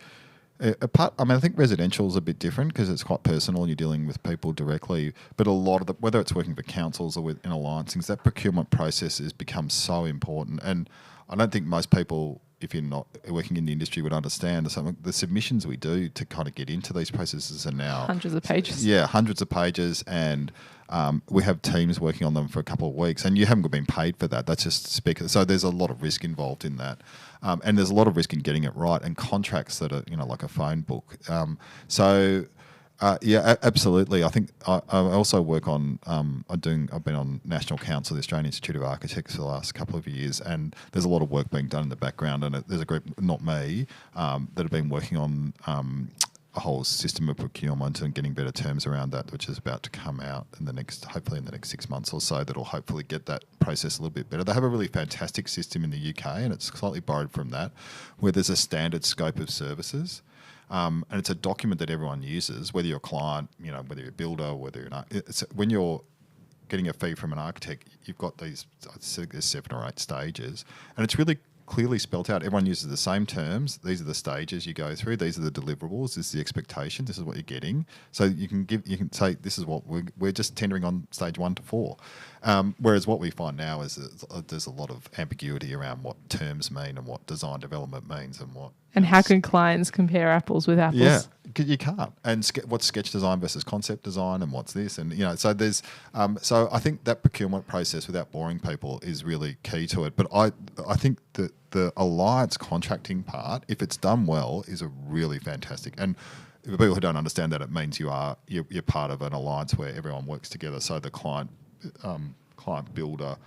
I think residential is a bit different because it's quite personal and you're dealing with people directly. But a lot of whether it's working for councils or in alliances, that procurement process has become so important. And I don't think most people, if you're not working in the industry, would understand the submissions we do to kind of get into these processes are now hundreds of pages. Yeah, hundreds of pages, and we have teams working on them for a couple of weeks, and you haven't been paid for that. That's just so there's a lot of risk involved in that, and there's a lot of risk in getting it right, and contracts that are like a phone book. Absolutely. I think I also work on. I've been on National Council, the Australian Institute of Architects, for the last couple of years, and there's a lot of work being done in the background. And there's a group, not me, that have been working on a whole system of procurement and getting better terms around that, which is about to come out hopefully in the next 6 months or so. That'll hopefully get that process a little bit better. They have a really fantastic system in the UK, and it's slightly borrowed from that, where there's a standard scope of services. And it's a document that everyone uses, whether you're a client, whether you're a builder, whether you're not. When you're getting a fee from an architect, you've got these, I think there's 7 or 8 stages, and it's really clearly spelt out. Everyone uses the same terms. These are the stages you go through. These are the deliverables. This is the expectation. This is what you're getting. So you can say this is what we're just tendering on stage 1 to 4. Whereas what we find now is that there's a lot of ambiguity around what terms mean and what design development means and what. And how can clients compare apples with apples? Yeah, you can't. And what's sketch design versus concept design, and what's this, and so there's. So I think that procurement process, without boring people, is really key to it. But I think that the alliance contracting part, if it's done well, is a really fantastic. And for people who don't understand that, it means you're part of an alliance where everyone works together. So the client builder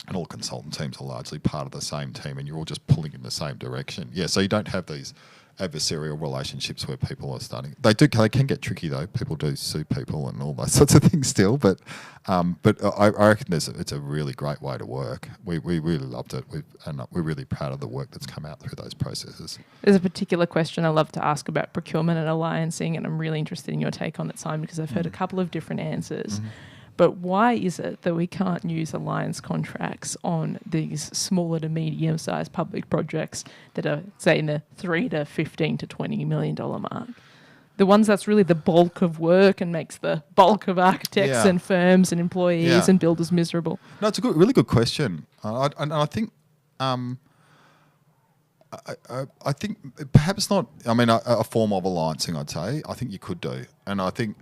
and all consultant teams are largely part of the same team, and you're all just pulling in the same direction. Yeah, so you don't have these adversarial relationships where people are starting. They can get tricky though. People do sue people and all those sorts of things still. But I reckon it's a really great way to work. We really loved it, and we're really proud of the work that's come out through those processes. There's a particular question I love to ask about procurement and alliancing, and I'm really interested in your take on it, Simon, because I've heard a couple of different answers. Mm-hmm. But why is it that we can't use alliance contracts on these smaller to medium-sized public projects that are, say, in the $3 to $15 to $20 million mark? The ones that's really the bulk of work and makes the bulk of architects and firms and employees and builders miserable. No, it's a really good question. I think... I think perhaps not... I mean, a form of alliancing, I'd say. I think you could do. And I think...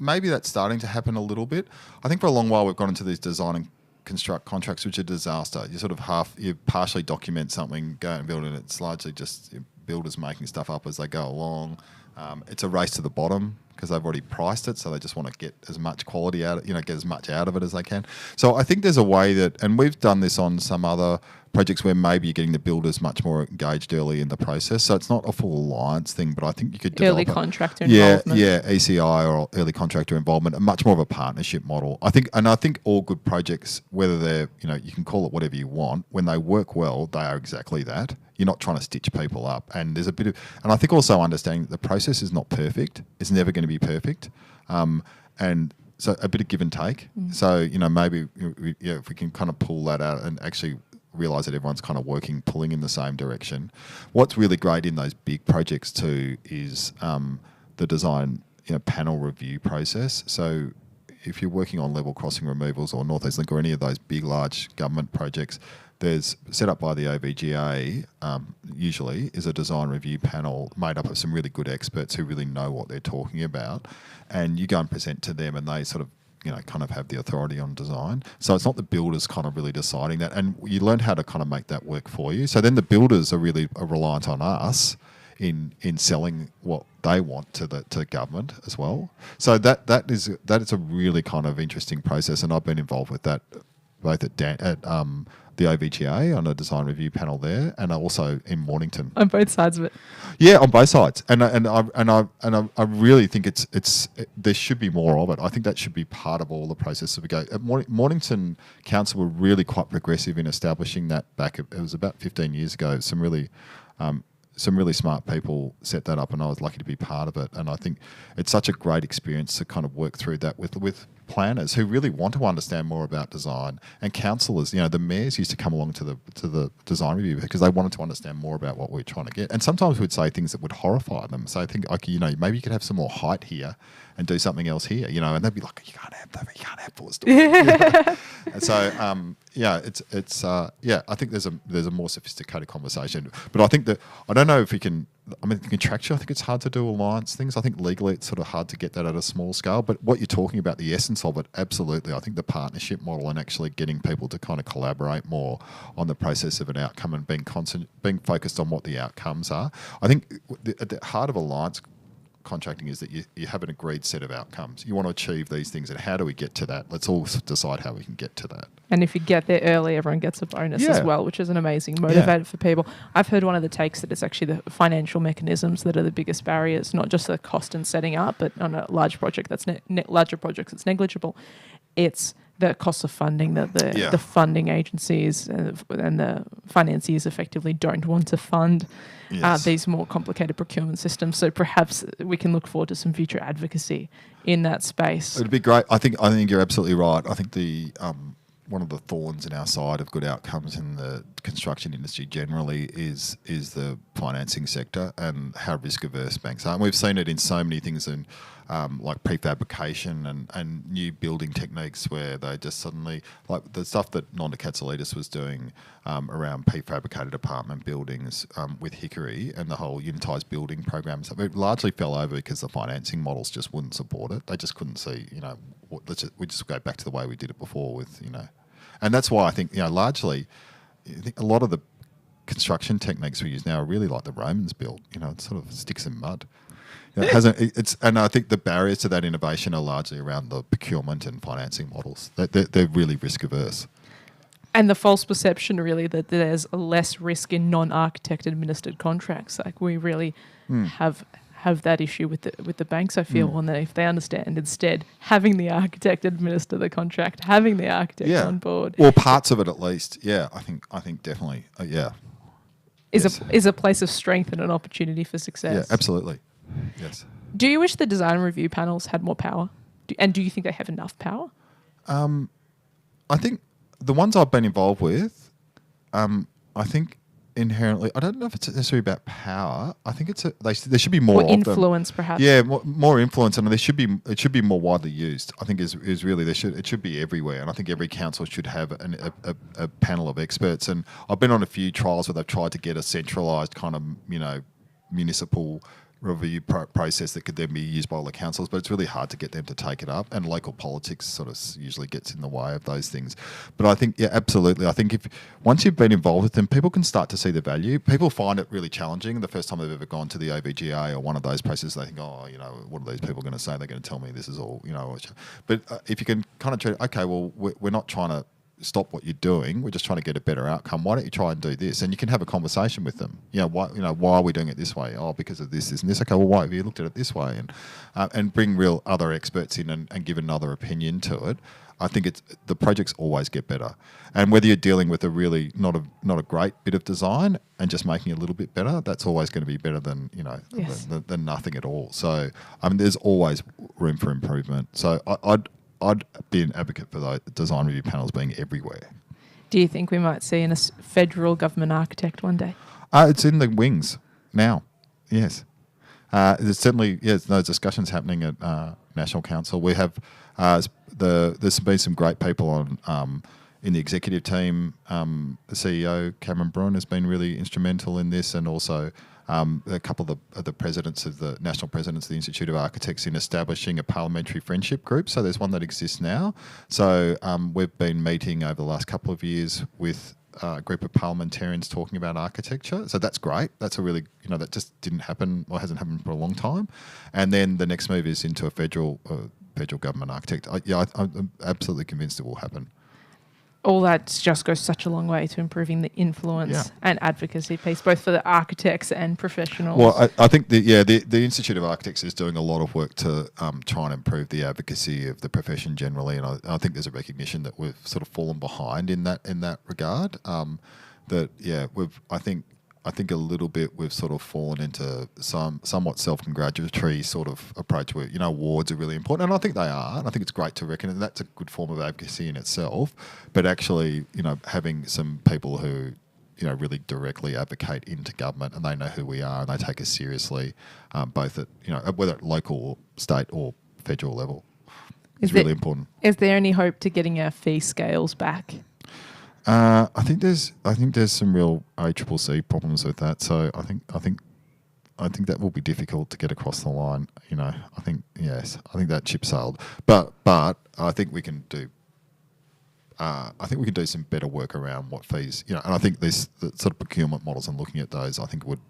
maybe that's starting to happen a little bit. I think for a long while we've gone into these design and construct contracts, which are a disaster. You partially document something, go out and build it. It's largely just builders making stuff up as they go along. It's a race to the bottom because they've already priced it, so they just want to get as much quality out, get as much out of it as they can. So I think there's a way that, and we've done this on some other projects where maybe you're getting the builders much more engaged early in the process. So it's not a full alliance thing, but I think you could develop early contractor involvement. Yeah, ECI or early contractor involvement, and much more of a partnership model. I think all good projects, whether they're, you can call it whatever you want, when they work well, they are exactly that. You're not trying to stitch people up. And there's a bit of, and I think also understanding that the process is not perfect. It's never going to be perfect. And so a bit of give and take. So, maybe if we can kind of pull that out and actually realise that everyone's kind of pulling in the same direction. What's really great in those big projects too is the design panel review process. So if you're working on level crossing removals or North East Link or any of those big, large government projects, there's set up by the OVGA, usually, is a design review panel made up of some really good experts who really know what they're talking about. And you go and present to them and they sort of, kind of have the authority on design. So it's not the builders kind of really deciding that. And you learn how to kind of make that work for you. So then the builders are really reliant on us in selling what they want to government as well. So that is a really kind of interesting process. And I've been involved with that both at the OVGA on a design review panel there, and also in Mornington. On both sides of it. Yeah, on both sides, and I really think there should be more of it. I think that should be part of all the processes we go. At Mornington Council were really quite progressive in establishing that back. It was about 15 years ago. Some really smart people set that up, and I was lucky to be part of it. And I think it's such a great experience to kind of work through that with planners who really want to understand more about design, and councillors. The mayors used to come along to the design review because they wanted to understand more about what we're trying to get. And sometimes we'd say things that would horrify them. So I think, maybe you could have some more height here and do something else here, and they'd be like, you can't have full story. And so, I think there's a more sophisticated conversation. But I think that, I don't know if we can, contractually, I think it's hard to do alliance things. I think legally it's sort of hard to get that at a small scale. But what you're talking about, the essence of it, absolutely. I think the partnership model and actually getting people to kind of collaborate more on the process of an outcome and being focused on what the outcomes are. I think at the heart of alliance contracting is that you have an agreed set of outcomes. You want to achieve these things, and how do we get to that? Let's all decide how we can get to that. And if you get there early, everyone gets a bonus as well, which is an amazing motivator for people. I've heard one of the takes that it's actually the financial mechanisms that are the biggest barriers, not just the cost in setting up, but on a large project that's larger projects that's negligible. It's the cost of funding that the funding agencies and the financiers effectively don't want to fund these more complicated procurement systems. So perhaps we can look forward to some future advocacy in that space. It'd be great. I think you're absolutely right. I think the thorns in our side of good outcomes in the construction industry generally is the financing sector and how risk averse banks are. And we've seen it in so many things in like prefabrication and new building techniques where they just suddenly, like the stuff that Nonda Katsalidis was doing around prefabricated apartment buildings with Hickory and the whole unitised building programs, it largely fell over because the financing models just wouldn't support it. They just couldn't see, we just go back to the way we did it before with, and that's why I think, largely, I think a lot of the construction techniques we use now are really like the Romans built. It's sort of sticks in mud. It hasn't. And I think the barriers to that innovation are largely around the procurement and financing models. They're really risk averse. And the false perception, really, that there's less risk in non-architect administered contracts. Like we really have that issue with the banks, I feel, and that if they understand instead having the architect administer the contract, having the architect on board, or parts of it at least. Yeah, I think definitely. Is a place of strength and an opportunity for success. Yeah, absolutely. Yes. Do you wish the design review panels had more power? And do you think they have enough power? I think the ones I've been involved with, I think inherently, I don't know if it's necessarily about power. I think there should be more of influence, them. Perhaps. Yeah, more influence, and it should be more widely used. I think is really it should be everywhere, and I think every council should have a panel of experts. And I've been on a few trials where they've tried to get a centralised kind of municipal review process that could then be used by all the councils, but it's really hard to get them to take it up, and local politics sort of usually gets in the way of those things. But I think, absolutely. I think once you've been involved with them, people can start to see the value. People find it really challenging the first time they've ever gone to the OVGA or one of those processes. They think, what are these people going to say? They're going to tell me this is all, But if you can kind of treat it, okay, well, we're not trying to stop what you're doing. We're just trying to get a better outcome. Why don't you try and do this? And you can have a conversation with them. Why are we doing it this way? Oh, because of this, and this. Okay, well, why have you looked at it this way? And bring real other experts in and give another opinion to it. I think the projects always get better. And whether you're dealing with a really not a great bit of design and just making it a little bit better, that's always going to be better than than nothing at all. So there's always room for improvement. So I'd be an advocate for the design review panels being everywhere. Do you think we might see a federal government architect one day? It's in the wings now. Yes, there's certainly there's discussions happening at National Council. We have there's been some great people on in the executive team. The CEO Cameron Brun has been really instrumental in this, and also a couple of the presidents of the national presidents of the Institute of Architects in establishing a parliamentary friendship group. So there's one that exists now. So we've been meeting over the last couple of years with a group of parliamentarians talking about architecture. So that's great. That's a really, that just didn't happen or hasn't happened for a long time. And then the next move is into a federal government architect. I'm absolutely convinced it will happen. All that just goes such a long way to improving the influence and advocacy piece, both for the architects and professionals. Well, I think the Institute of Architects is doing a lot of work to try and improve the advocacy of the profession generally, and I think there's a recognition that we've sort of fallen behind in that regard. I think a little bit we've sort of fallen into somewhat self-congratulatory sort of approach where, awards are really important. And I think they are. And I think it's great to reckon and that's a good form of advocacy in itself. But actually, having some people who, really directly advocate into government and they know who we are and they take us seriously, both at, whether at local or state or federal level is really important. Is there any hope to getting our fee scales back? I think there's some real ACCC problems with that. So I think that will be difficult to get across the line. I think that ship sailed. But I think we can do. Some better work around what fees. And I think the sort of procurement models and looking at those, I think would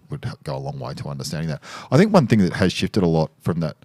go a long way to understanding that. I think one thing that has shifted a lot from that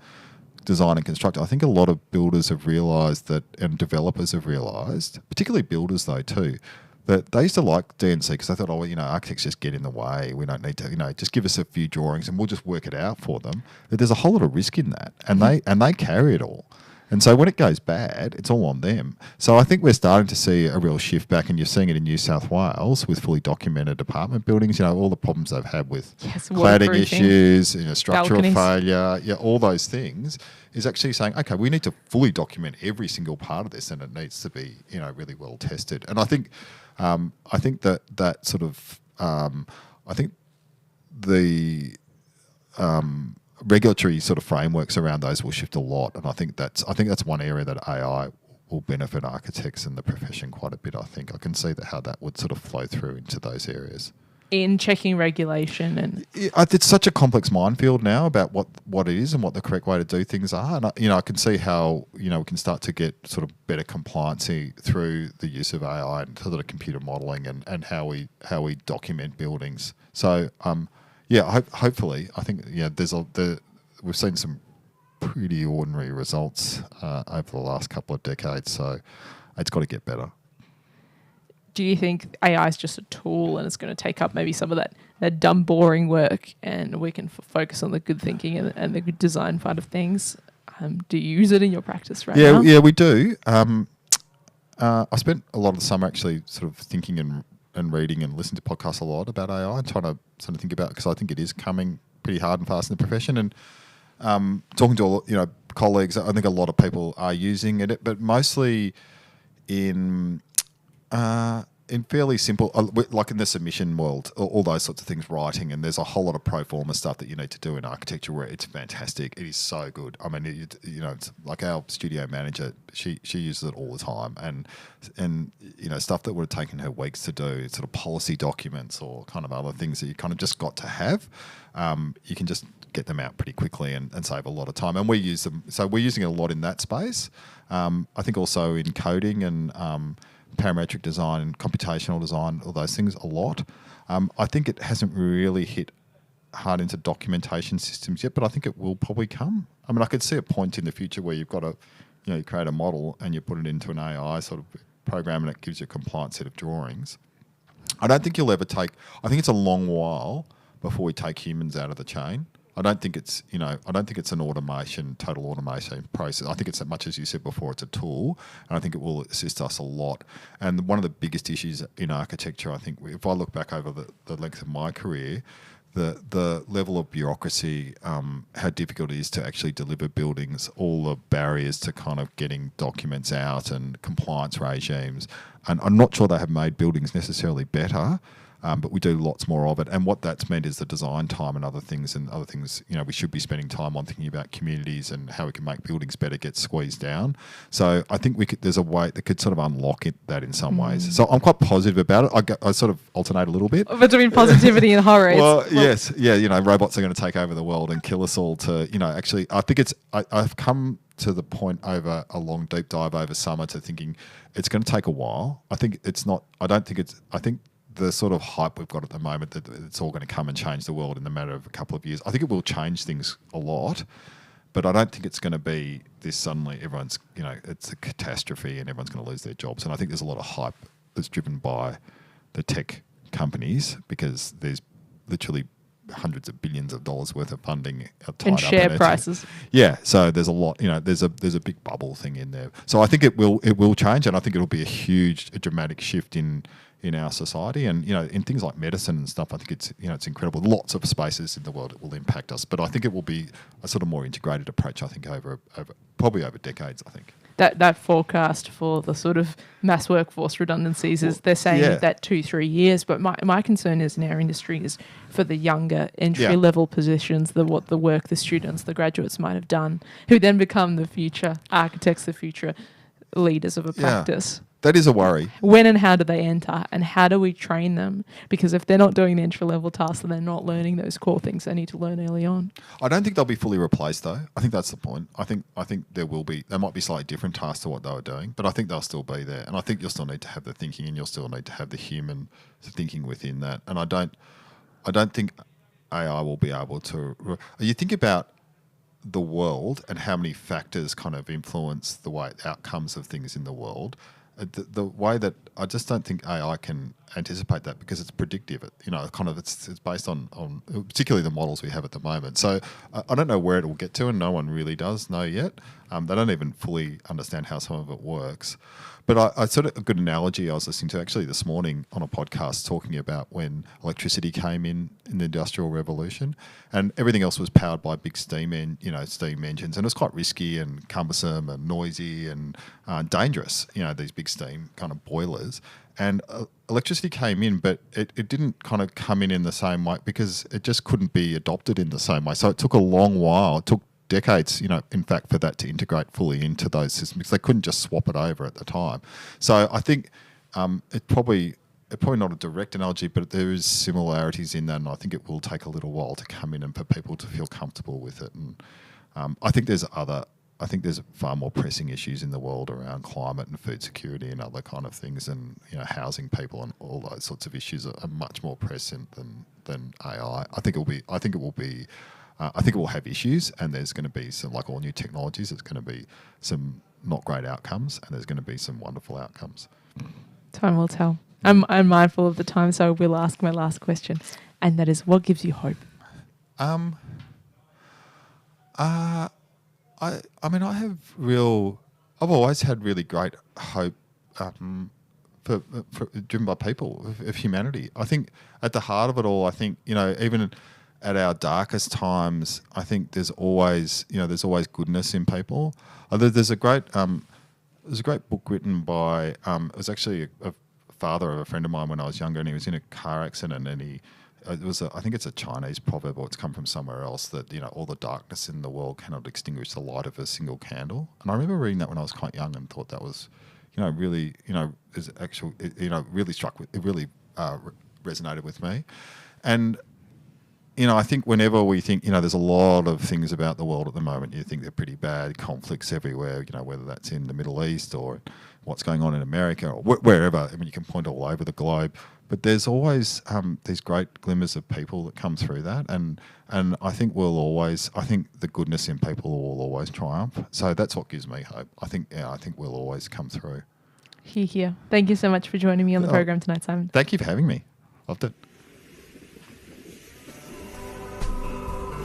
design and construct, I think a lot of builders have realised that, and developers have realised, particularly builders though too, that they used to like D&C because they thought, architects just get in the way. We don't need to, just give us a few drawings and we'll just work it out for them. But there's a whole lot of risk in that, and they carry it all. And so when it goes bad, it's all on them. So I think we're starting to see a real shift back, and you're seeing it in New South Wales with fully documented apartment buildings. You know, all the problems they've had with cladding issues, structural failure, all those things, is actually saying, okay, we need to fully document every single part of this, and it needs to be, really well tested. And I think that sort of, I think the regulatory sort of frameworks around those will shift a lot, and I think that's one area that AI will benefit architects and the profession quite a bit. I think I can see how that would sort of flow through into those areas. In checking regulation and it's such a complex minefield now about what it is and what the correct way to do things are, and I can see how we can start to get sort of better compliancy through the use of AI and sort of computer modelling and how we document buildings. So hopefully I think we've seen some pretty ordinary results over the last couple of decades, so it's got to get better. Do you think AI is just a tool and it's going to take up maybe some of that dumb, boring work, and we can focus on the good thinking and the good design part of things? Do you use it in your practice right now? Yeah, we do. I spent a lot of the summer actually sort of thinking and reading and listening to podcasts a lot about AI and trying to sort of think about, because I think it is coming pretty hard and fast in the profession. And talking to colleagues, I think a lot of people are using it, but mostly in fairly simple, like in the submission world, all those sorts of things, writing, and there's a whole lot of pro forma stuff that you need to do in architecture where it's fantastic. It is so good. I mean, it's like our studio manager, she uses it all the time, and stuff that would have taken her weeks to do, sort of policy documents or kind of other things that you kind of just got to have. You can just get them out pretty quickly and save a lot of time. And we use them, so we're using it a lot in that space. I think also in coding and parametric design and computational design, all those things a lot. I think it hasn't really hit hard into documentation systems yet, but I think it will probably come. I mean, I could see a point in the future where you've got you create a model and you put it into an AI sort of program and it gives you a compliant set of drawings. I don't think you'll ever I think it's a long while before we take humans out of the chain. I don't think it's an total automation process. I think it's, as much as you said before, it's a tool, and I think it will assist us a lot. And one of the biggest issues in architecture, I think, if I look back over the length of my career, the level of bureaucracy, how difficult it is to actually deliver buildings, all the barriers to kind of getting documents out and compliance regimes. And I'm not sure they have made buildings necessarily better, but we do lots more of it. And what that's meant is the design time and other things, we should be spending time on thinking about communities and how we can make buildings better get squeezed down. So I think there's a way that could sort of unlock that in some ways. So I'm quite positive about it. I sort of alternate a little bit. Between positivity and horror. Yes. Yeah, robots are going to take over the world and kill us all actually, I think I've come to the point over a long deep dive over summer to thinking it's going to take a while. I think the sort of hype we've got at the moment that it's all going to come and change the world in the matter of a couple of years, I think it will change things a lot, but I don't think it's going to be this suddenly everyone's, it's a catastrophe and everyone's going to lose their jobs. And I think there's a lot of hype that's driven by the tech companies because there's literally hundreds of billions of dollars worth of funding tied and share up prices. Yeah, so there's a lot. There's a big bubble thing in there. So I think it will change, and I think it'll be a dramatic shift in our society, and in things like medicine and stuff. I think it's incredible. Lots of spaces in the world it will impact us, but I think it will be a sort of more integrated approach. I think over decades. I think. That forecast for the sort of mass workforce redundancies is they're saying that 2-3 years. But my concern is in our industry is for the younger entry level positions, the work the students, the graduates might have done, who then become the future architects, the future leaders of a practice. That is a worry. When and how do they enter, and how do we train them? Because if they're not doing the entry-level tasks, then they're not learning those core things they need to learn early on. I don't think they'll be fully replaced, though. I think that's the point. I think there might be slightly different tasks to what they were doing, but I think they'll still be there. And I think you'll still need to have the thinking, and you'll still need to have the human thinking within that. And I don't think AI will be able to. You think about the world and how many factors kind of influence the outcomes of things in the world. The way that I just don't think AI can anticipate that because it's predictive. It's based on particularly the models we have at the moment. So I don't know where it will get to, and no one really does know yet. They don't even fully understand how some of it works. But I sort of a good analogy I was listening to actually this morning on a podcast talking about when electricity came in the Industrial Revolution, and everything else was powered by big steam engines, and it was quite risky and cumbersome and noisy and dangerous. These big steam kind of boilers, and electricity came in, but it didn't kind of come in the same way because it just couldn't be adopted in the same way. So it took a long while. It took decades, in fact, for that to integrate fully into those systems because they couldn't just swap it over at the time. So I think it's probably not a direct analogy, but there is similarities in that, and I think it will take a little while to come in and for people to feel comfortable with it. And I think there's far more pressing issues in the world around climate and food security and other kind of things, and housing people and all those sorts of issues are much more pressing than AI. I think it will have issues, and there's going to be some, like all new technologies, there's going to be some not great outcomes, and there's going to be some wonderful outcomes. Time will tell. I'm mindful of the time, so I will ask my last question, and that is, what gives you hope? I've always had really great hope for driven by people, of humanity. I think at the heart of it all, I think, even at our darkest times, I think there's always goodness in people. There's a great book written by it was actually a father of a friend of mine when I was younger, and he was in a car accident, and I think it's a Chinese proverb, or it's come from somewhere else, that all the darkness in the world cannot extinguish the light of a single candle. And I remember reading that when I was quite young and thought that was really resonated with me. And I think whenever we think, there's a lot of things about the world at the moment, you think they're pretty bad, conflicts everywhere, whether that's in the Middle East or what's going on in America or wherever. I mean, you can point all over the globe, but there's always these great glimmers of people that come through that. And I think the goodness in people will always triumph. So that's what gives me hope. I think we'll always come through. Hear. Thank you so much for joining me on the program tonight, Simon. Thank you for having me. Loved it.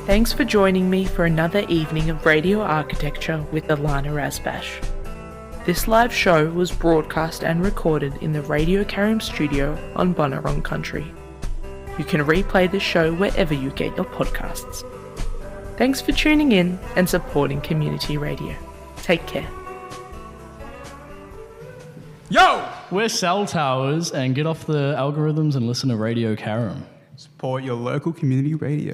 Thanks for joining me for another evening of Radio Architecture with Ilana Razbash. This live show was broadcast and recorded in the Radio Karim studio on Bunurong Country. You can replay this show wherever you get your podcasts. Thanks for tuning in and supporting community radio. Take care. Yo! We're cell towers, and get off the algorithms and listen to Radio Karim. Support your local community radio.